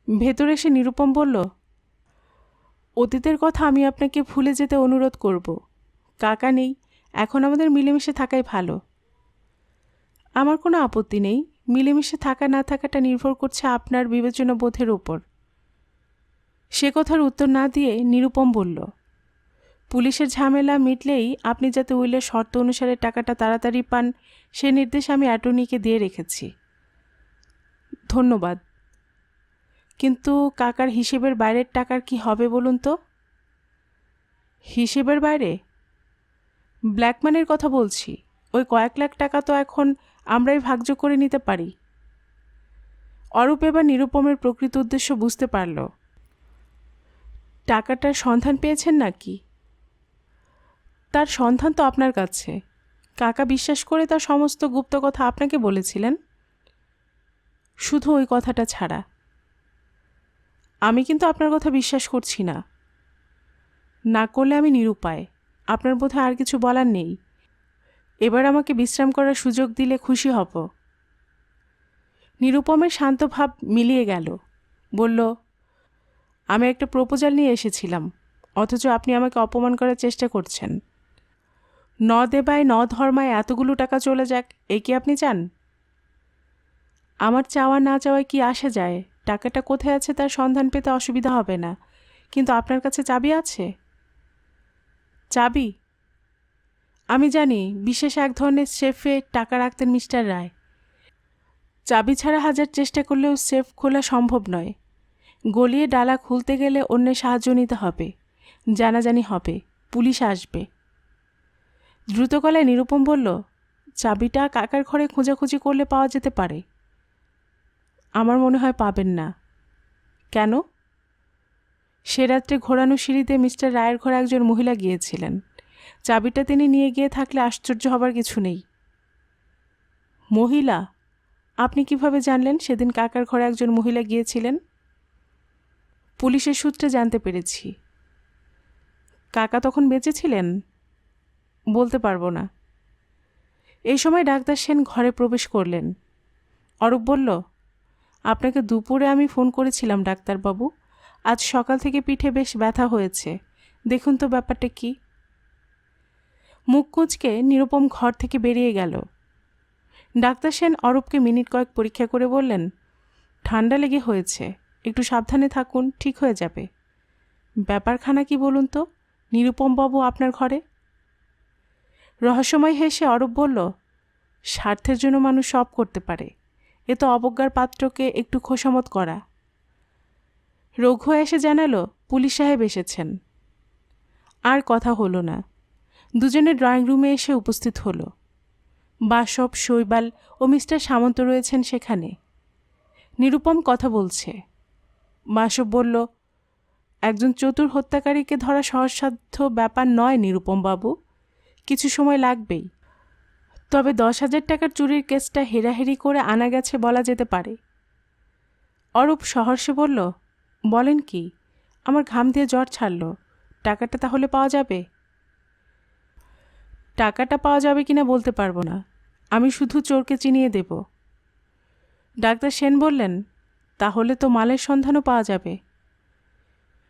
ভেতরে এসে নিরুপম বলল, অতীতের কথা আমি আপনাকে ভুলে যেতে অনুরোধ করব। কাকা নেই, এখন আমাদের মিলেমিশে থাকাই ভালো। আমার কোনো আপত্তি নেই, মিলেমিশে থাকা না থাকাটা নির্ভর করছে আপনার বিবেচনা বোধের ওপর। সে কথার উত্তর না দিয়ে নিরুপম বলল, পুলিশের ঝামেলা মিটলেই আপনি যাতে উইলের শর্ত অনুসারে টাকাটা তাড়াতাড়ি পান সে নির্দেশ আমি অ্যাটর্নিকে দিয়ে রেখেছি। ধন্যবাদ। কিন্তু কাকার হিসেবের বাইরের টাকার কি হবে বলুন তো? হিসেবের বাইরে? ব্ল্যাকম্যানের কথা বলছি। ওই কয়েক লাখ টাকা তো এখন আমরাই ভাগযোগ করে নিতে পারি। অরূপ এবার নিরুপমের প্রকৃত উদ্দেশ্য বুঝতে পারল। টাকাটার সন্ধান পেয়েছেন নাকি? তার সন্ধান তো আপনার কাছে। কাকা বিশ্বাস করে তার সমস্ত গুপ্ত কথা আপনাকে বলেছিলেন, শুধু ওই কথাটা ছাড়া। আমি কিন্তু আপনার কথা বিশ্বাস করছি না। না করলে আমি নিরুপায়। আপনার বোধহয় আর কিছু বলার নেই। এবার আমাকে বিশ্রাম করার সুযোগ দিলে খুশি হব। নিরুপমের শান্ত ভাব মিলিয়ে গেল। বলল, আমি একটা প্রপোজাল নিয়ে এসেছিলাম, অথচ আপনি আমাকে অপমান করার চেষ্টা করছেন। ন দেবায় ন ধর্মায় এতগুলো টাকা চলে যাক, এই কি আপনি চান? আমার চাওয়া না চাওয়ায় কি আসে যায়? টাকাটা কোথায় আছে তার সন্ধান পেতে অসুবিধা হবে না, কিন্তু আপনার কাছে চাবি আছে? চাবি? আমি জানি বিশেষ এক ধরনের সেফে টাকা রাখতেন মিস্টার রায়। চাবি ছাড়া হাজার চেষ্টা করলেও সেফ খোলা সম্ভব নয়। গলিয়ে ডালা খুলতে গেলে অন্যের সাহায্য নিতে হবে, জানাজানি হবে, পুলিশ আসবে। দ্রুত গলায় নিরুপম বলল, চাবিটা কাকার ঘরে খোঁজাখুঁজি করলে পাওয়া যেতে পারে। আমার মনে হয় পাবেন না। কেন? সে রাত্রে ঘোরানো সিঁড়িতে মিস্টার রায়ের ঘরে একজন মহিলা গিয়েছিলেন। চাবিটা তিনি নিয়ে গিয়ে থাকলে আশ্চর্য হবার কিছু নেই। মহিলা? আপনি কিভাবে জানলেন সেদিন কাকার ঘরে একজন মহিলা গিয়েছিলেন? পুলিশের সূত্রে জানতে পেরেছি। কাকা তখন বেঁচে ছিলেন? বলতে পারবো না। এই সময় ডাক্তার সেন ঘরে প্রবেশ করলেন। অরূপ বলল, আপনাকে দুপুরে আমি ফোন করেছিলাম ডাক্তারবাবু। আজ সকাল থেকে পিঠে বেশ ব্যথা হয়েছে, দেখুন তো ব্যাপারটা কি। মুখ কুঁচকে নিরুপম ঘর থেকে বেরিয়ে গেল। ডাক্তার সেন অরূপকে মিনিট কয়েক পরীক্ষা করে বললেন, ঠান্ডা লেগে হয়েছে, একটু সাবধানে থাকুন, ঠিক হয়ে যাবে। ব্যাপারখানা কি বলুন তো, নিরুপমবাবু আপনার ঘরে? রহস্যময় হেসে অরূপ বলল, স্বার্থের জন্য মানুষ সব করতে পারে, এ তো অবজ্ঞার পাত্রকে একটু খোসামত করা। রঘু এসে জানালো পুলিশ সাহেব এসেছেন। আর কথা হলো না। দুজনে ড্রয়িং রুমে এসে উপস্থিত হলো। বাসব, শৈবাল ও মিস্টার সামন্ত রয়েছেন সেখানে। নিরুপম কথা বলছে। বাসব বলল, একজন চতুর হত্যাকারীকে ধরা সহজসাধ্য ব্যাপার নয় নিরুপমবাবু, কিছু সময় লাগবেই। তবে 10,000 টাকার চুরির কেসটা হেরাহেরি করে আনা গেছে বলা যেতে পারে। অরূপ সহর্ষে বলল, বলেন কি? আমার ঘাম দিয়ে জ্বর ছাড়ল। টাকাটা তাহলে পাওয়া যাবে? টাকাটা পাওয়া যাবে কিনা বলতে পারবো না, আমি শুধু চোরকে চিনিয়ে দেব। ডাক্তার সেন বললেন, তাহলে তো মালের সন্ধানও পাওয়া যাবে।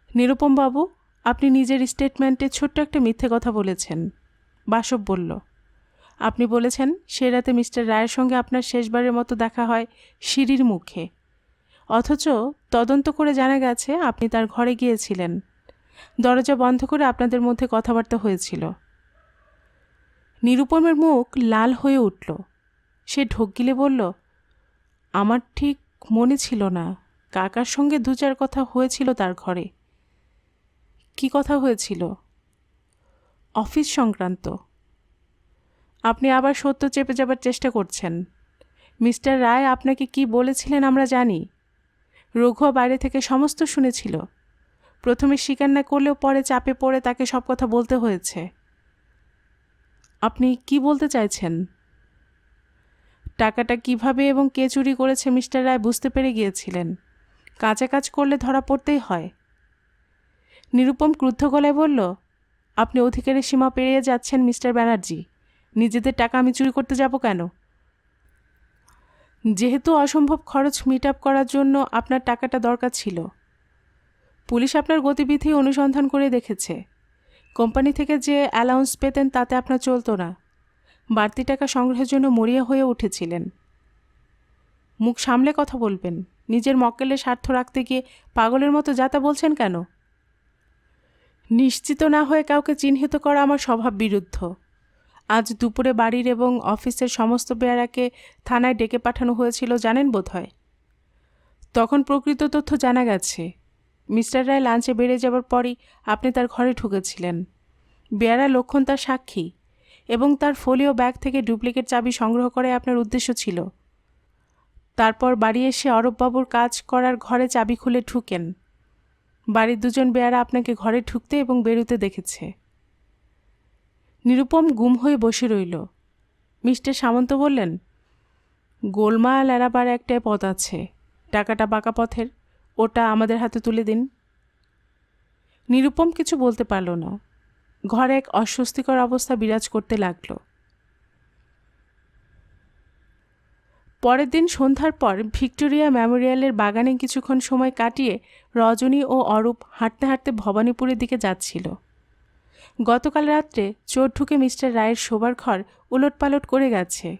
নিরুপমবাবু, আপনি নিজের স্টেটমেন্টে ছোট্ট একটা মিথ্যে কথা বলেছেন। বাসব বলল, আপনি বলেছেন সে রাতে মিস্টার রায়ের সঙ্গে আপনার শেষবারের মতো দেখা হয় সিঁড়ির মুখে, অথচ তদন্ত করে জানা গেছে আপনি তার ঘরে গিয়েছিলেন। দরজা বন্ধ করে আপনাদের মধ্যে কথাবার্তা হয়েছিল। নিরুপমের মুখ লাল হয়ে উঠল। সে ঢোক গিলে বলল, আমার ঠিক মনে ছিল না। কাকার সঙ্গে 2-4 কথা হয়েছিল তার ঘরে। কি কথা হয়েছিল? অফিস সংক্রান্ত। আপনি আবার সত্য চেপে যাবার চেষ্টা করছেন। মিস্টার রায় আপনাকে কি বলেছিলেন আমরা জানি। রঘু বাইরে থেকে সমস্ত শুনেছিল। প্রথমে স্বীকার না করলেও পরে চাপে পড়ে তাকে সব কথা বলতে হয়েছে। আপনি কি বলতে চাইছেন? টাকাটা কিভাবে এবং কে চুরি করেছে মিস্টার রায় বুঝতে পেরে গিয়েছিলেন। কাঁচা কাজ করলে ধরা পড়তেই হয়। নিরুপম ক্রুদ্ধ গলায় বলল, আপনি অধিকারের সীমা পেরিয়ে যাচ্ছেন মিস্টার ব্যানার্জি। নিজেদের টাকা আমি চুরি করতে যাব কেন? যেহেতু অসম্ভব খরচ মিট আপ করার জন্য আপনার টাকাটা দরকার ছিল। পুলিশ আপনার গতিবিধি অনুসন্ধান করে দেখেছে। কোম্পানি থেকে যে অ্যালাউন্স পেতেন তাতে আপনার চলতো না। বাড়তি টাকা সংগ্রহের জন্য মরিয়া হয়ে উঠেছিলেন। মুখ সামলে কথা বলবেন। নিজের মক্কেলের স্বার্থ রাখতে গিয়ে পাগলের মতো যাতা বলছেন কেন? নিশ্চিত না হয়ে কাউকে চিহ্নিত করা আমার স্বভাব বিরুদ্ধ। আজ দুপুরে বাড়ির এবং অফিসের সমস্ত বেয়ারাকে থানায় ডেকে পাঠানো হয়েছিল জানেন বোধহয়। তখন প্রকৃত তথ্য জানা গেছে। মিস্টার রায় লাঞ্চে বেরিয়ে যাবার পরই আপনি তার ঘরে ঢুকেছিলেন। বেয়ারা লক্ষণ তার সাক্ষী, এবং তার ফোলিও ব্যাগ থেকে ডুপ্লিকেট চাবি সংগ্রহ করে আপনার উদ্দেশ্য ছিল। তারপর বাড়ি এসে অরূপবাবুর কাজ করার ঘরে চাবি খুলে ঢুকেন। বাড়ির 2জন বেয়ারা আপনাকে ঘরে ঢুকতে এবং বেরোতে দেখেছে। নিরুপম গুম হয়ে বসে রইল। মিস্টার সামন্ত বললেন, গোলমাল এড়াবার একটা পথ আছে। টাকাটা বাঁকা পথের, ওটা আমাদের হাতে তুলে দিন। নিরুপম কিছু বলতে পারল না। ঘরে এক অস্বস্তিকর অবস্থা বিরাজ করতে লাগল। পরের দিন সন্ধ্যার পর ভিক্টোরিয়া মেমোরিয়ালের বাগানে কিছুক্ষণ সময় কাটিয়ে রজনী ও অরূপ হাঁটতে হাঁটতে ভবানীপুরের দিকে যাচ্ছিল। গতকাল রাত্রে চোর ঢুকে মিস্টার রায়ের শোবার ঘর উলটপালট করে গেছে।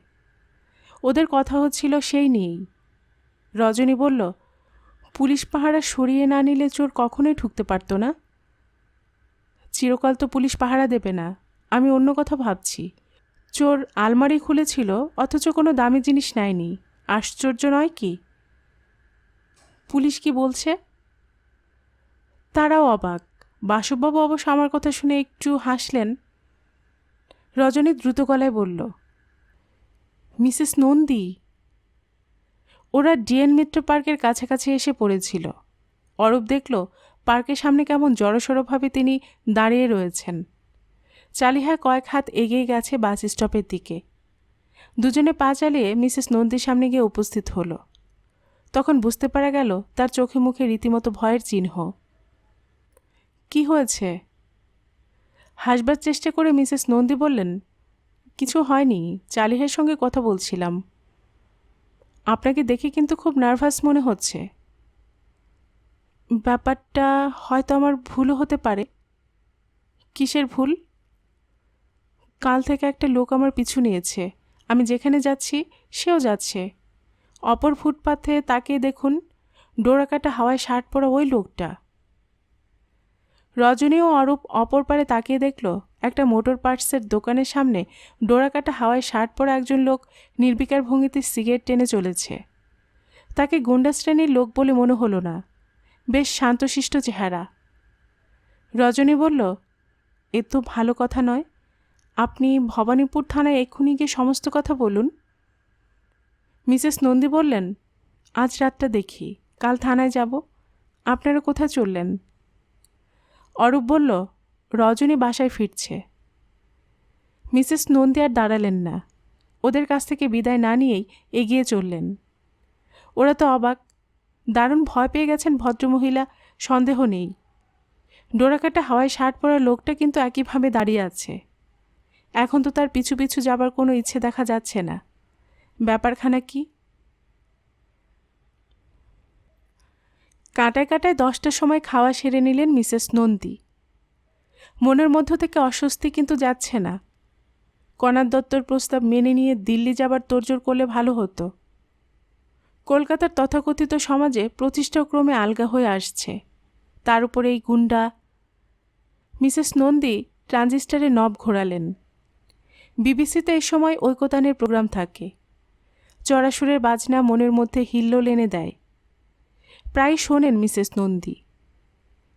ওদের কথা হচ্ছিল সেই নিয়েই। রজনী বলল, পুলিশ পাহারা সরিয়ে না নিলে চোর কখনোই ঢুকতে পারত না। চিরকাল তো পুলিশ পাহারা দেবে না, আমি অন্য কথা ভাবছি। চোর আলমারি খুলেছিল অথচ কোনো দামি জিনিস নেয়নি। আশ্চর্য নয় কি? পুলিশ কি বলছে? তারাও অবাক। বাসুবাবু অবশ্য আমার কথা শুনে একটু হাসলেন। রজনী দ্রুত গলায় বলল, মিসেস নন্দী। ওরা ডিএন মিত্র পার্কের কাছাকাছি এসে পড়েছিল। অরূপ দেখল পার্কের সামনে কেমন জড়সড়ভাবে তিনি দাঁড়িয়ে রয়েছেন। চালিহা কয়েক হাত এগিয়ে গেছে বাস স্টপের দিকে। দুজনে পা চালিয়ে মিসেস নন্দীর সামনে গিয়ে উপস্থিত হলো। তখন বুঝতে পারা গেল তার চোখে মুখে রীতিমতো ভয়ের চিহ্ন। কি হয়েছে? হাসবার চেষ্টা করে মিসেস নন্দী বললেন, কিছু হয়নি, চালিহার সঙ্গে কথা বলছিলাম। আপনাকে দেখে কিন্তু খুব নার্ভাস মনে হচ্ছে। ব্যাপারটা হয়তো আমার ভুলও হতে পারে। কিসের ভুল? কাল থেকে একটা লোক আমার পিছু নিয়েছে। আমি যেখানে যাচ্ছি সেও যাচ্ছে। অপর ফুটপাথে তাকিয়ে দেখুন, ডোরাকাটা হাওয়ায় শার্ট পরা ওই লোকটা। রজনী ও অরূপ অপর পারে তাকিয়ে দেখল একটা মোটর পার্টসের দোকানের সামনে ডোরাকাটা হাওয়ায় শার্ট পরা একজন লোক নির্বিকার ভঙ্গিতে সিগারেট টেনে চলেছে। তাকে গুন্ডা শ্রেণীর লোক বলে মনে হলো না, বেশ শান্তশিষ্ট চেহারা। রজনী বলল, এ তো ভালো কথা নয়। আপনি ভবানীপুর থানায় এক্ষুনি গিয়ে সমস্ত কথা বলুন। মিসেস নন্দী বললেন, আজ রাতটা দেখি, কাল থানায় যাব। আপনারা কোথায় চললেন? অরূপ বলল, রজনী বাসায় ফিরছে। মিসেস নন্দী আর দাঁড়ালেন না। ওদের কাছ থেকে বিদায় না নিয়েই এগিয়ে চললেন। ওরা তো অবাক। দারুণ ভয় পেয়ে গেছেন ভদ্রমহিলা, সন্দেহ নেই। ডোরাকাটা হাওয়ায় শার্ট পরা লোকটা কিন্তু একইভাবে দাঁড়িয়ে আছে। এখন তো তার পিছু পিছু যাবার কোনো ইচ্ছে দেখা যাচ্ছে না। ব্যাপারখানা কি? কাঁটায় কাঁটায় 10টার সময় খাওয়া সেরে নিলেন মিসেস নন্দী। মনের মধ্য থেকে অস্বস্তি কিন্তু যাচ্ছে না। কণাদ দত্তর প্রস্তাব মেনে নিয়ে দিল্লি যাবার তোড়জোড় করলে ভালো হতো। কলকাতার তথাকথিত সমাজে প্রতিষ্ঠাক্রমে আলগা হয়ে আসছে, তার উপরে এই গুন্ডা। মিসেস নন্দী ট্রানজিস্টারে নব ঘোরালেন। বিবিসিতে এই সময় ঐকতানের প্রোগ্রাম থাকে। চড়াসুরের বাজনা মনের মধ্যে হিল্লোল এনে দেয়। প্রায় শোনেন মিসেস নন্দী।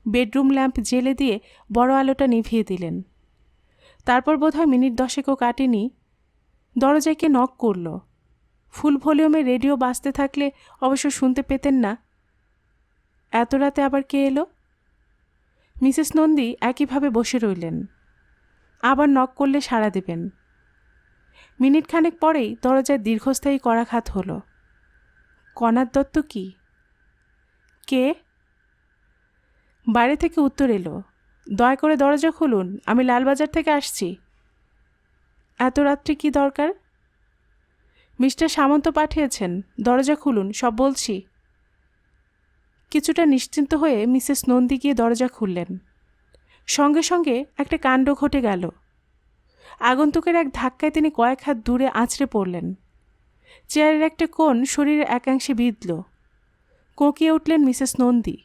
বেডরুম ল্যাম্প জেলে দিয়ে বড় আলোটা নিভিয়ে দিলেন। তারপর বোধহয় মিনিট 10ও কাটেনি, দরজায় কে নক করল। ফুল ভলিউমে রেডিও বাজতে থাকলে অবশ্য শুনতে পেতেন না। এত রাতে আবার কে এলো? মিসেস নন্দী একইভাবে বসে রইলেন। আবার নক করলে সাড়া দেবেন। মিনিট খানেক পরেই দরজায় দীর্ঘস্থায়ী করাঘাত হলো। কণাদ দত্ত কি? কে? বাইরে থেকে উত্তর এলো, দয়া করে দরজা খুলুন, আমি লালবাজার থেকে আসছি। এত রাত্রে কি দরকার? মিস্টার সামন্ত পাঠিয়েছেন, দরজা খুলুন, সব বলছি। কিছুটা নিশ্চিন্ত হয়ে মিসেস নন্দী গিয়ে দরজা খুললেন। সঙ্গে সঙ্গে একটা কাণ্ড ঘটে গেল। আগন্তুকের এক ধাক্কায় তিনি কয়েক হাত দূরে আছড়ে পড়লেন। চেয়ারের একটা কোণ শরীরের একাংশে বিঁধল। কোঁকিয়ে উঠলেন মিসেস নন্দী।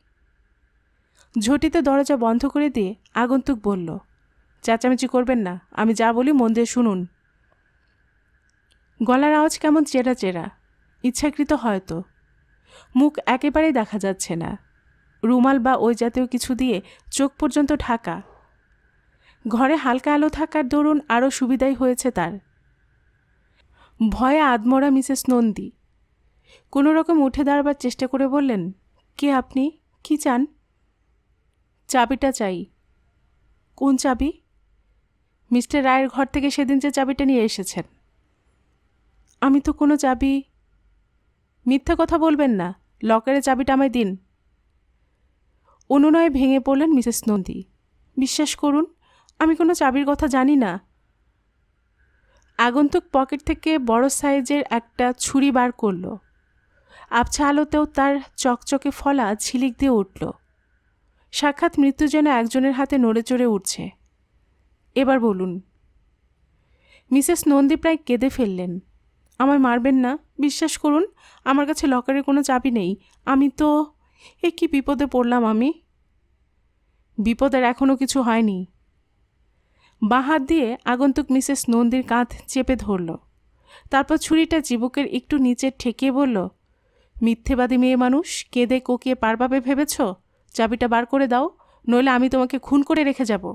ঝটিতে দরজা বন্ধ করে দিয়ে আগন্তুক বলল, চেঁচামেচি করবেন না, আমি যা বলি মন দিয়ে শুনুন। গলার আওয়াজ কেমন চেরা চেরা, ইচ্ছাকৃত হয়তো। মুখ একেবারেই দেখা যাচ্ছে না, রুমাল বা ওই জাতীয় কিছু দিয়ে চোখ পর্যন্ত ঢাকা। ঘরে হালকা আলো থাকার দরুন আরও সুবিধাই হয়েছে তার। ভয়ে আদমরা মিসেস নন্দী কোনো রকম উঠে দাঁড়াবার চেষ্টা করে বললেন, কে আপনি? কি চান? চাবিটা চাই। কোন চাবি? মিস্টার রায়ের ঘর থেকে সেদিন যে চাবিটা নিয়ে এসেছেন। আমি তো কোনো চাবি। মিথ্যা কথা বলবেন না, লকারের চাবিটা আমায় দিন। অনুনয়ে ভেঙে পড়লেন মিসেস নন্দী। বিশ্বাস করুন, আমি কোনো চাবির কথা জানি না। আগন্তুক পকেট থেকে বড় সাইজের একটা ছুরি বার করল। আবছা আলোতেও তার চকচকে ফলা ঝিলিক দিয়ে উঠল। সাক্ষাৎ মৃত্যু যেন একজনের হাতে নড়ে চড়ে উঠছে। এবার বলুন। মিসেস নন্দী প্রায় কেঁদে ফেললেন। আমায় মারবেন না, বিশ্বাস করুন, আমার কাছে লকারের কোনো চাবি নেই। আমি তো কি বিপদে পড়লাম আমি। বিপদের এখনও কিছু হয়নি। বাঁ হাত দিয়ে আগন্তুক মিসেস নন্দীর কাঁধ চেপে ধরল। তারপর ছুরিটা চিবুকের একটু নিচে ঠেকিয়ে বলল, মিথ্যেবাদী মেয়ে মানুষ, কেঁদে কোকিয়ে পার পাবে ভেবেছ? চাবিটা বার করে দাও, নইলে আমি তোমাকে খুন করে রেখে যাব।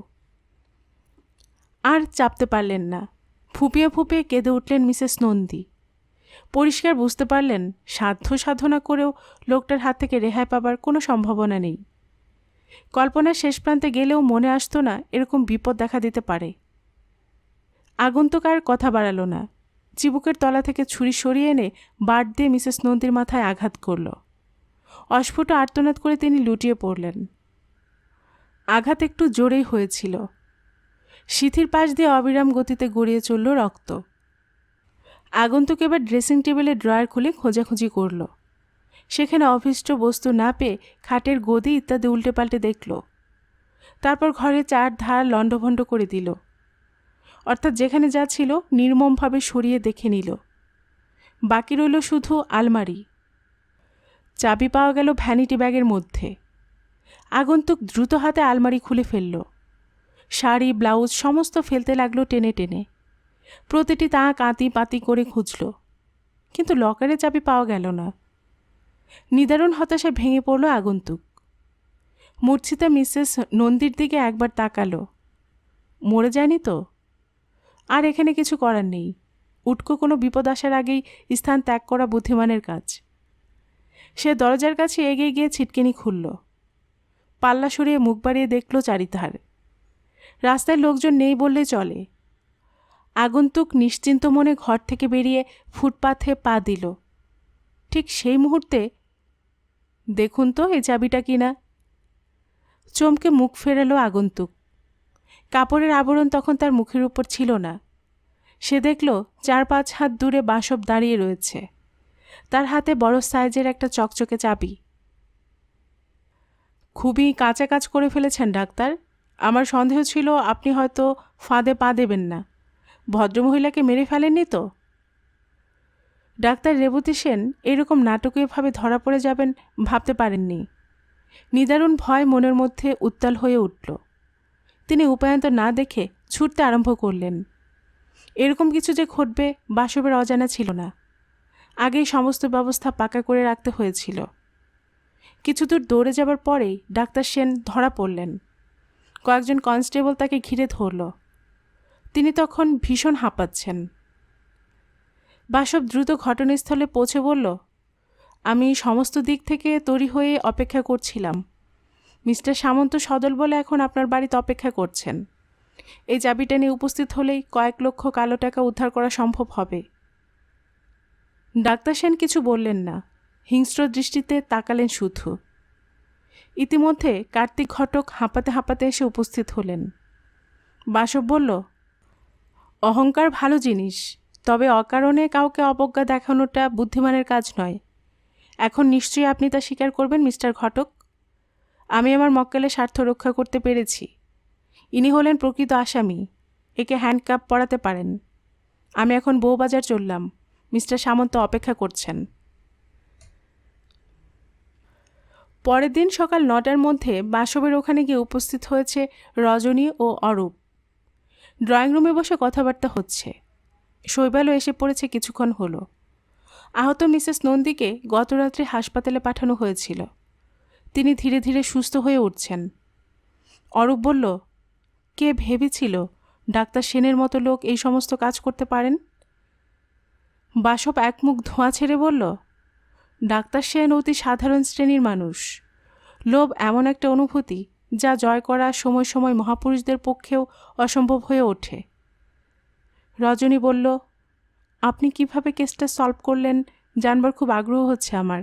আর চাপতে পারলেন না। ফুপিয়ে ফুপিয়ে কেঁদে উঠলেন মিসেস নন্দী। পরিষ্কার বুঝতে পারলেন সাধ্য সাধনা করেও লোকটার হাত থেকে রেহাই পাবার কোনো সম্ভাবনা নেই। কল্পনার শেষ প্রান্তে গেলেও মনে আসতো না এরকম বিপদ দেখা দিতে পারে। আগন্তুক আর কথা বাড়াল না। চিবুকের তলা থেকে ছুরি সরিয়ে এনে বাট দিয়ে মিসেস নন্দীর মাথায় আঘাত করল। অস্ফুট আর্তনাদ করে তিনি লুটিয়ে পড়লেন। আঘাত একটু জোরেই হয়েছিল। সিথির পাশ দিয়ে অবিরাম গতিতে গড়িয়ে চলল রক্ত। আগন্তুক এবার ড্রেসিং টেবিলে ড্রয়ার খুলে খোঁজাখুঁজি করল। সেখানে অভীষ্ট বস্তু না পেয়ে খাটের গদি ইত্যাদি উল্টে পাল্টে দেখল। তারপর ঘরের চার ধার লণ্ডভণ্ড করে দিল। অর্থাৎ যেখানে যা ছিল নির্মমভাবে সরিয়ে দেখে নিল। বাকি রইল শুধু আলমারি। চাবি পাওয়া গেল ভ্যানিটি ব্যাগের মধ্যে। আগন্তুক দ্রুত হাতে আলমারি খুলে ফেলল। শাড়ি ব্লাউজ সমস্ত ফেলতে লাগলো টেনে টেনে। প্রতিটি তাক আঁতি পাতি করে খুঁজল, কিন্তু লকারে চাবি পাওয়া গেল না। নিদারুণ হতাশায় ভেঙে পড়ল আগন্তুক। মূর্ছিতা মিসেস নন্দীর দিকে একবার তাকালো। মরে যায়নি তো? আর এখানে কিছু করার নেই। উটকো কোনো বিপদ আসার আগেই স্থান ত্যাগ করা বুদ্ধিমানের কাজ। সে দরজার কাছে এগিয়ে গিয়ে ছিটকিনি খুলল। পাল্লা সরিয়ে মুখ বাড়িয়ে দেখল চারিধার। রাস্তায় লোকজন নেই বললে চলে। আগন্তুক নিশ্চিন্ত মনে ঘর থেকে বেরিয়ে ফুটপাথে পা দিল। ঠিক সেই মুহূর্তে, দেখুন তো এই চাবিটা কিনা। চমকে মুখ ফেরালো আগন্তুক। কাপড়ের আবরণ তখন তার মুখের উপর ছিল না। সে দেখল 4-5 হাত দূরে বাসব দাঁড়িয়ে রয়েছে। তার হাতে বড় সাইজের একটা চকচকে চাবি। খুবই কাঁচা কাজ করে ফেলেছেন ডাক্তার। আমার সন্দেহ ছিল আপনি হয়তো ফাঁদে পা দেবেন না। ভদ্রমহিলাকে মেরে ফেলেননি তো? ডাক্তার রেবতী সেন এরকম নাটকীয়ভাবে ধরা পড়ে যাবেন ভাবতে পারেননি। নিদারুণ ভয় মনের মধ্যে উত্তাল হয়ে উঠল। তিনি উপায়ন্তর না দেখে ছুটতে আরম্ভ করলেন। এরকম কিছু যে ঘটবে বাসবের অজানা ছিল না। আগেই সমস্ত ব্যবস্থা পাকা করে রাখতে হয়েছিল। কিছু দূর দৌড়ে যাবার পরেই ডাক্তার সেন ধরা পড়লেন। কয়েকজন কনস্টেবল তাকে ঘিরে ধরল। তিনি তখন ভীষণ হাঁপাচ্ছেন। বাসব দ্রুত ঘটনাস্থলে পৌঁছে বলল, আমি সমস্ত দিক থেকে তৈরি হয়ে অপেক্ষা করছিলাম। মিস্টার সামন্ত সদল বলে এখন আপনার বাড়িতে অপেক্ষা করছেন। এই চাবিটা নিয়ে উপস্থিত হলেই কয়েক লক্ষ কালো টাকা উদ্ধার করা সম্ভব হবে। ডাক্তার সেন কিছু বললেন না। হিংস্র দৃষ্টিতে তাকালেন শুধু। ইতিমধ্যে কার্তিক ঘটক হাঁপাতে হাঁপাতে এসে উপস্থিত হলেন। বাসব বলল, অহংকার ভালো জিনিস, তবে অকারণে কাউকে অবজ্ঞা দেখানোটা বুদ্ধিমানের কাজ নয়। এখন নিশ্চয়ই আপনি তা স্বীকার করবেন মিস্টার ঘটক। আমি আমার মক্কেলের স্বার্থ রক্ষা করতে পেরেছি। ইনি হলেন প্রকৃত আসামি। একে হ্যান্ডকাপ পরাতে পারেন। আমি এখন বউবাজার চললাম। মিস্টার সামন্ত অপেক্ষা করছেন। পরের দিন সকাল 9টার মধ্যে বাসবের ওখানে গিয়ে উপস্থিত হয়েছে রজনী ও অরূপ। ড্রয়িং রুমে বসে কথাবার্তা হচ্ছে। শৈবালও এসে পড়েছে কিছুক্ষণ হলো। আহত মিসেস নন্দীকে গতরাত্রে হাসপাতালে পাঠানো হয়েছিল। তিনি ধীরে ধীরে সুস্থ হয়ে উঠছেন। অরূপ বলল, কে ভেবেছিল ডাক্তার সেনের মতো লোক এই সমস্ত কাজ করতে পারেন? বাসব একমুখ ধোঁয়া ছেড়ে বলল, ডাক্তার সেন অতি সাধারণ শ্রেণীর মানুষ। লোভ এমন একটা অনুভূতি যা জয় করা সময় সময় মহাপুরুষদের পক্ষেও অসম্ভব হয়ে ওঠে। রজনী বলল, আপনি কিভাবে কেসটা সলভ করলেন জানবার খুব আগ্রহ হচ্ছে আমার।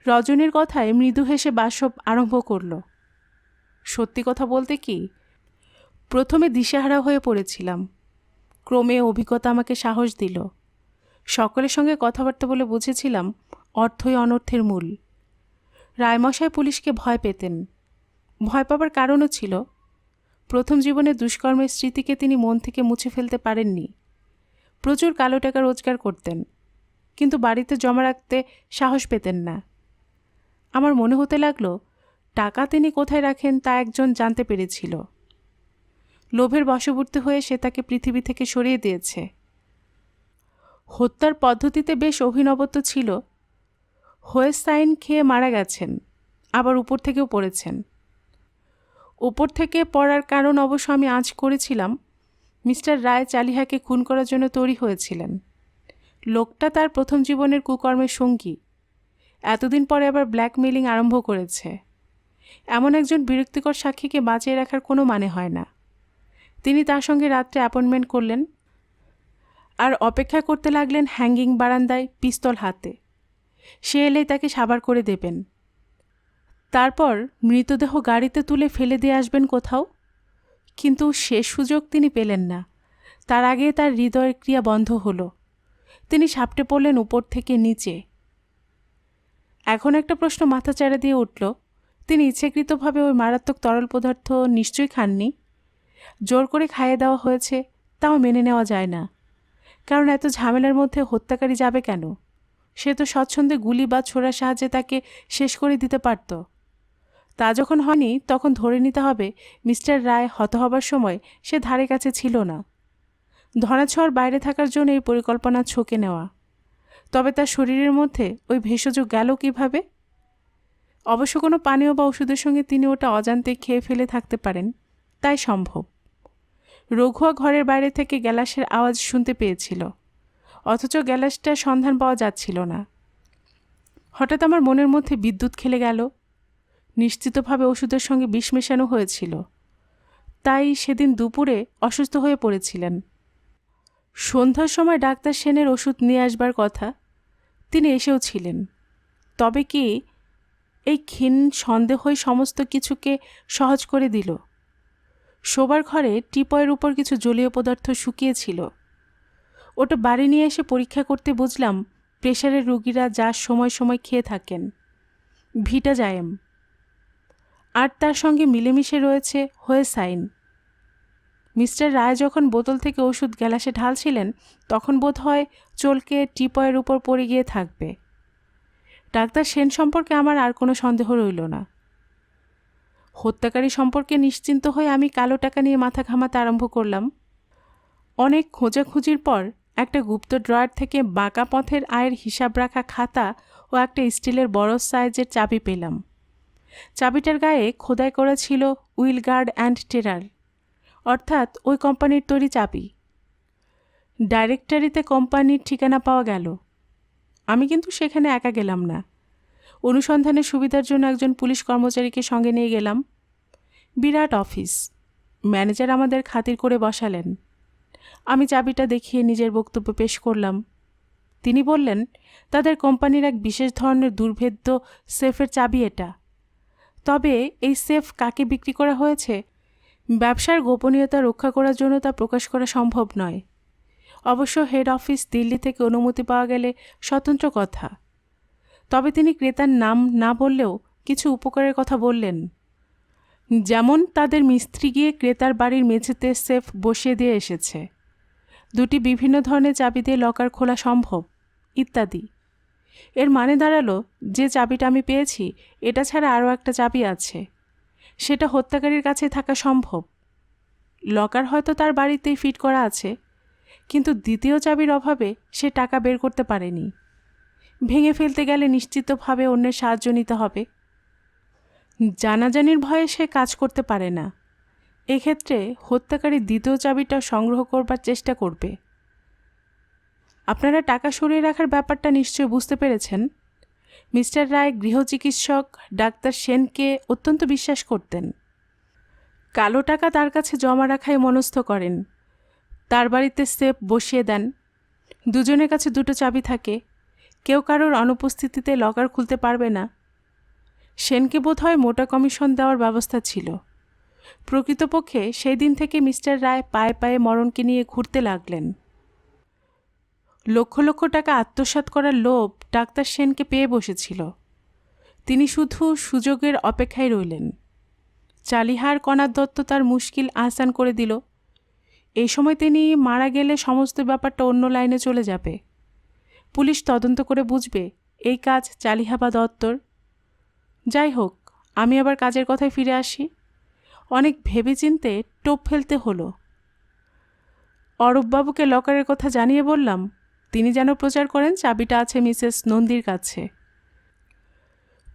রজনীর কথায় মৃদু হেসে বাসব আরম্ভ করল, সত্যি কথা বলতে কি, প্রথমে দিশেহারা হয়ে পড়েছিলাম, ক্রমে অভিজ্ঞতা আমাকে সাহস দিল। সকলের সঙ্গে কথাবার্তা বলে বুঝেছিলাম অর্থই অনর্থের মূল। রায়মশাই পুলিশকে ভয় পেতেন। ভয় পাবার কারণও ছিল, প্রথম জীবনে দুষ্কর্মের স্মৃতিকে তিনি মন থেকে মুছে ফেলতে পারেননি। প্রচুর কালো টাকা রোজগার করতেন, কিন্তু বাড়িতে জমা রাখতে সাহস পেতেন না। আমার মনে হতে লাগলো টাকা তিনি কোথায় রাখেন তা একজন জানতে পেরেছিল। লোভের বশবর্তী হয়ে সে তাকে পৃথিবী থেকে সরিয়ে দিয়েছে। হত্যার পদ্ধতিতে বেশ অভিনবত্ব ছিল। হোয়েসাইন খেয়ে মারা গেছেন, আবার উপর থেকেও পড়েছেন। উপর থেকে পড়ার কারণ অবশ্য আমি আঁচ করেছিলাম। মিস্টার রায় চালিহাকে খুন করার জন্য তৈরি হয়েছিলেন। লোকটা তার প্রথম জীবনের কুকর্মের সঙ্গী, এতদিন পরে আবার ব্ল্যাকমেইলিং আরম্ভ করেছে। এমন একজন বিরক্তিকর সাক্ষীকে বাঁচিয়ে রাখার কোনো মানে হয় না। তিনি তার সঙ্গে রাত্রে অ্যাপয়েন্টমেন্ট করলেন আর অপেক্ষা করতে লাগলেন হ্যাঙ্গিং বারান্দায় পিস্তল হাতে। সে এলেই তাকে সাবার করে দেবেন। তারপর মৃতদেহ গাড়িতে তুলে ফেলে দিয়ে আসবেন কোথাও। কিন্তু সে সুযোগ তিনি পেলেন না। তার আগে তার হৃদয়ের ক্রিয়া বন্ধ হলো। তিনি সাপটে পড়লেন উপর থেকে নিচে। এখন একটা প্রশ্ন মাথাচাড়া দিয়ে উঠল, তিনি ইচ্ছাকৃতভাবে ওই মারাত্মক তরল পদার্থ নিশ্চয়ই খাননি। জোর করে খাইয়ে দেওয়া হয়েছে, তাও মেনে নেওয়া যায় না। কারণ এত ঝামেলার মধ্যে হত্যাকারী যাবে কেন? সে তো স্বচ্ছন্দে গুলি বা ছোড়ার সাহায্যে তাকে শেষ করে দিতে পারত। তা যখন হয়নি, তখন ধরে নিতে হবে মিস্টার রায় হত হবার সময় সে ধারে কাছে ছিল না। ধরাছোঁয়ার বাইরে থাকার জন্য এই পরিকল্পনা ছকে নেওয়া। তবে তার শরীরের মধ্যে ওই ভেষজ গেল কিভাবে? অবশ্য কোনো পানীয় বা ওষুধের সঙ্গে তিনি ওটা অজান্তে খেয়ে ফেলে থাকতে পারেন, তাই সম্ভব। রঘুয়া ঘরের বাইরে থেকে গ্যালাসের আওয়াজ শুনতে পেয়েছিল, অথচ গ্যালাসটার সন্ধান পাওয়া যাচ্ছিল না। হঠাৎ আমার মনের মধ্যে বিদ্যুৎ খেলে গেল। নিশ্চিতভাবে ওষুধের সঙ্গে বিষ মেশানো হয়েছিল। তাই সেদিন দুপুরে অসুস্থ হয়ে পড়েছিলেন। সন্ধ্যার সময় ডাক্তার সেনের ওষুধ নিয়ে আসবার কথা, তিনি এসেও ছিলেন। তবে কি এই ক্ষীণ সন্দেহই সমস্ত কিছুকে সহজ করে দিল? শোবার ঘরে টিপয়ের উপর কিছু জলীয় পদার্থ শুকিয়েছিল। ওটা বাড়ি নিয়ে এসে পরীক্ষা করতে বুঝলাম প্রেশারের রোগীরা যা সময় সময় খেয়ে থাকেন, ভিটাজায়েম। আর তার সঙ্গে মিলেমিশে রয়েছে হোয়েসাইন। মিস্টার রায় যখন বোতল থেকে ওষুধ গ্যালাসে ঢালছিলেন, তখন বোধ হয় চলকে টিপয়ের উপর পড়ে গিয়ে থাকবে। ডাক্তার সেন সম্পর্কে আমার আর কোনো সন্দেহ রইল না। হত্যাকারী সম্পর্কে নিশ্চিন্ত হয়ে আমি কালো টাকা নিয়ে মাথা ঘামাতে আরম্ভ করলাম। অনেক খোঁজাখুঁজির পর একটা গুপ্ত ড্রয়ার থেকে বাঁকা পথের আয়ের হিসাব রাখা খাতা ও একটা স্টিলের বড় সাইজের চাবি পেলাম। চাবিটার গায়ে খোদাই করা ছিল উইলগার্ড অ্যান্ড টেরার, অর্থাৎ ওই কোম্পানির তৈরি চাবি। ডাইরেক্টরিতে কোম্পানির ঠিকানা পাওয়া গেল। আমি কিন্তু সেখানে একা গেলাম না। অনুসন্ধানের সুবিধার জন্য একজন পুলিশ কর্মচারীকে সঙ্গে নিয়ে গেলাম। বিরাট অফিস। ম্যানেজার আমাদের খাতির করে বসালেন। আমি চাবিটা দেখিয়ে নিজের বক্তব্য পেশ করলাম। তিনি বললেন, তাদের কোম্পানির এক বিশেষ ধরনের দুর্ভেদ্য সেফের চাবি এটা। তবে এই সেফ কাকে বিক্রি করা হয়েছে, ব্যবসার গোপনীয়তা রক্ষা করার জন্য তা প্রকাশ করা সম্ভব নয়। অবশ্য হেড অফিস দিল্লি থেকে অনুমতি পাওয়া গেলে স্বতন্ত্র কথা। তবে তিনি ক্রেতার নাম না বললেও কিছু উপকারের কথা বললেন, যেমন তাদের মিস্ত্রি গিয়ে ক্রেতার বাড়ির মেঝেতে সেফ বসিয়ে দিয়ে এসেছে, দুটি বিভিন্ন ধরনের চাবি দিয়ে লকার খোলা সম্ভব, ইত্যাদি। এর মানে দাঁড়ালো, যে চাবিটা আমি পেয়েছি এটা ছাড়া আরও একটা চাবি আছে, সেটা হত্যাকারীর কাছে থাকা সম্ভব। লকার হয়তো তার বাড়িতেই ফিট করা আছে, কিন্তু দ্বিতীয় চাবির অভাবে সে টাকা বের করতে পারেনি। ভেঙে ফেলতে গেলে নিশ্চিতভাবে অন্যের সাহায্য নিতে হবে। জানাজানির ভয়ে সে কাজ করতে পারে না। এক্ষেত্রে হত্যাকারী দ্বিতীয় চাবিটা সংগ্রহ করবার চেষ্টা করবে। আপনারা টাকা সরিয়ে রাখার ব্যাপারটা নিশ্চয় বুঝতে পেরেছেন। মিস্টার রায় গৃহচিকিৎসক ডাক্তার সেনকে অত্যন্ত বিশ্বাস করতেন। কালো টাকা তার কাছে জমা রাখাই মনস্থ করেন। তার বাড়িতে সেফ বসিয়ে দেন। দুজনের কাছে দুটো চাবি থাকে, কেউ কারোর অনুপস্থিতিতে লকার খুলতে পারবে না। সেনকে বোধহয় মোটা কমিশন দেওয়ার ব্যবস্থা ছিল। প্রকৃতপক্ষে সেই দিন থেকে মিস্টার রায় পায়ে পায়ে মরণকে নিয়ে ঘুরতে লাগলেন। লক্ষ লক্ষ টাকা আত্মসাৎ করার লোভ ডাক্তার সেনকে পেয়ে বসেছিল। তিনি শুধু সুযোগের অপেক্ষায় রইলেন। চালিহার কণার দত্ত তার মুশকিল আসান করে দিল। এই সময় তিনি মারা গেলে সমস্ত ব্যাপারটা অন্য লাইনে চলে যাবে। পুলিশ তদন্ত করে বুঝবে এই কাজ চালিহা বা দত্তর। যাই হোক, আমি আবার কাজের কথায় ফিরে আসি। অনেক ভেবেচিন্তে টোপ ফেলতে হলো। অরূপবাবুকে লকারের কথা জানিয়ে বললাম তিনি যেন প্রচার করেন চাবিটা আছে মিসেস নন্দীর কাছে।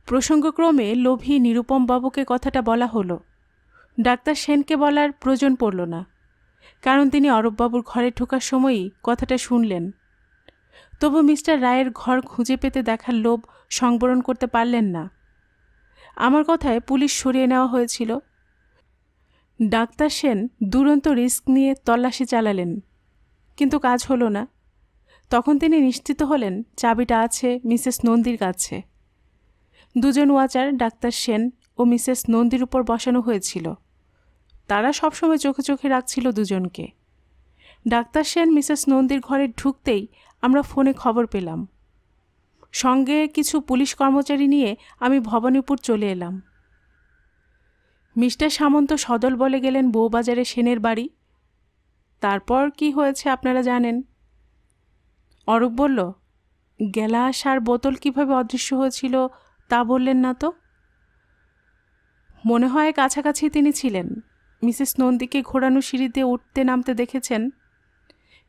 প্রসঙ্গক্রমে লোভী নিরুপম বাবুকে কথাটা বলা হলো। ডাক্তার সেনকে বলার প্রয়োজন পড়ল না, কারণ তিনি অরূপবাবুর ঘরে ঢোকার সময়ই কথাটা শুনলেন। তবু মিস্টার রায়ের ঘর খুঁজে পেতে দেখার লোভ সংবরণ করতে পারলেন না। আমার কথায় পুলিশ সরিয়ে নেওয়া হয়েছিল। ডাক্তার সেন দুরন্ত রিস্ক নিয়ে তল্লাশি চালালেন, কিন্তু কাজ হলো না। তখন তিনি নিশ্চিত হলেন চাবিটা আছে মিসেস নন্দীর কাছে। দুজন ওয়াচার ডাক্তার সেন ও মিসেস নন্দীর উপর বসানো হয়েছিল। তারা সবসময় চোখে চোখে রাখছিল দুজনকে। ডাক্তার সেন মিসেস নন্দীর ঘরে ঢুকতেই আমরা ফোনে খবর পেলাম। সঙ্গে কিছু পুলিশ কর্মচারী নিয়ে আমি ভবানীপুর চলে এলাম। মিস্টার সামন্ত সদল বলে গেলেন বউবাজারে সেনের বাড়ি। তারপর কি হয়েছে আপনারা জানেন। অরূপ বলল, গ্যালাস আর বোতল কিভাবে অদৃশ্য হয়েছিল তা বললেন না তো। মনে হয় কাছাকাছি তিনি ছিলেন। মিসেস নন্দীকে ঘোরানো সিঁড়িতে উঠতে নামতে দেখেছেন।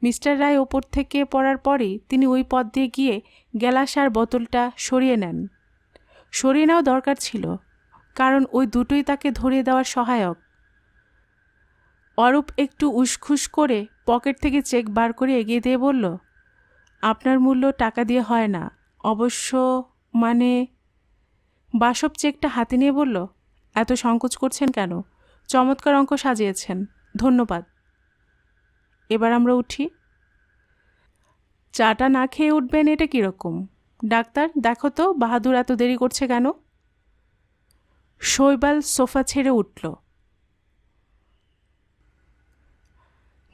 মিস্টার রায় ওপর থেকে পড়ার পরই তিনি ওই পথ দিয়ে গিয়ে গ্যালাস আর বোতলটা সরিয়ে নেন। সরিয়ে নেওয়া দরকার ছিল, কারণ ওই দুটোই তাকে ধরিয়ে দেওয়ার সহায়ক। অরূপ একটু উসখুস করে পকেট থেকে চেক বার করে এগিয়ে দিয়ে বলল, আপনার মূল্য টাকা দিয়ে হয় না অবশ্য, মানে। বাসব চেকটা হাতে নিয়ে বলল, এত সংকোচ করছেন কেন? চমৎকার অঙ্ক সাজিয়েছেন, ধন্যবাদ। এবার আমরা উঠি। চাটা না খেয়ে উঠবেন এটা কীরকম? ডাক্তার, দেখো তো বাহাদুর এত দেরি করছে কেন? শৈবাল সোফা ছেড়ে উঠল।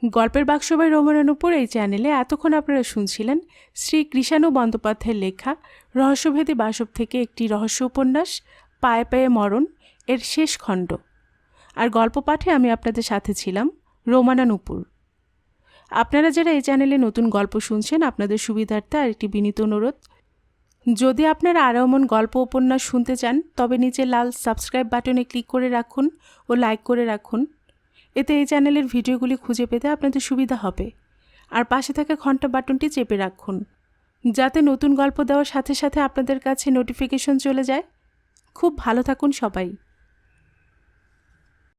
গল্পের বাক্সবাই রোমানানুপুর এই চ্যানেলে এতক্ষণ আপনারা শুনছিলেন শ্রী কৃষাণু বন্দ্যোপাধ্যায়ের লেখা রহস্যভেদী বাসব থেকে একটি রহস্য উপন্যাস পায়ে পায়ে মরণ এর শেষ খণ্ড। আর গল্প পাঠে আমি আপনাদের সাথে ছিলাম রোমানানুপুর। আপনারা যারা এই চ্যানেলে নতুন গল্প শুনছেন, আপনাদের সুবিধার্থে আর একটি বিনীত অনুরোধ, যদি আপনারা আরও এমন গল্প উপন্যাস শুনতে চান তবে নিচে লাল সাবস্ক্রাইব বাটনে ক্লিক করে রাখুন ও লাইক করে রাখুন। এতে এই চ্যানেলের ভিডিওগুলি খুঁজে পেতে আপনাদের সুবিধা হবে। আর পাশে থাকা ঘন্টা বাটনটি চেপে রাখুন, যাতে নতুন গল্প দেওয়ার সাথে সাথে আপনাদের কাছে নোটিফিকেশন চলে যায়। খুব ভালো থাকুন সবাই।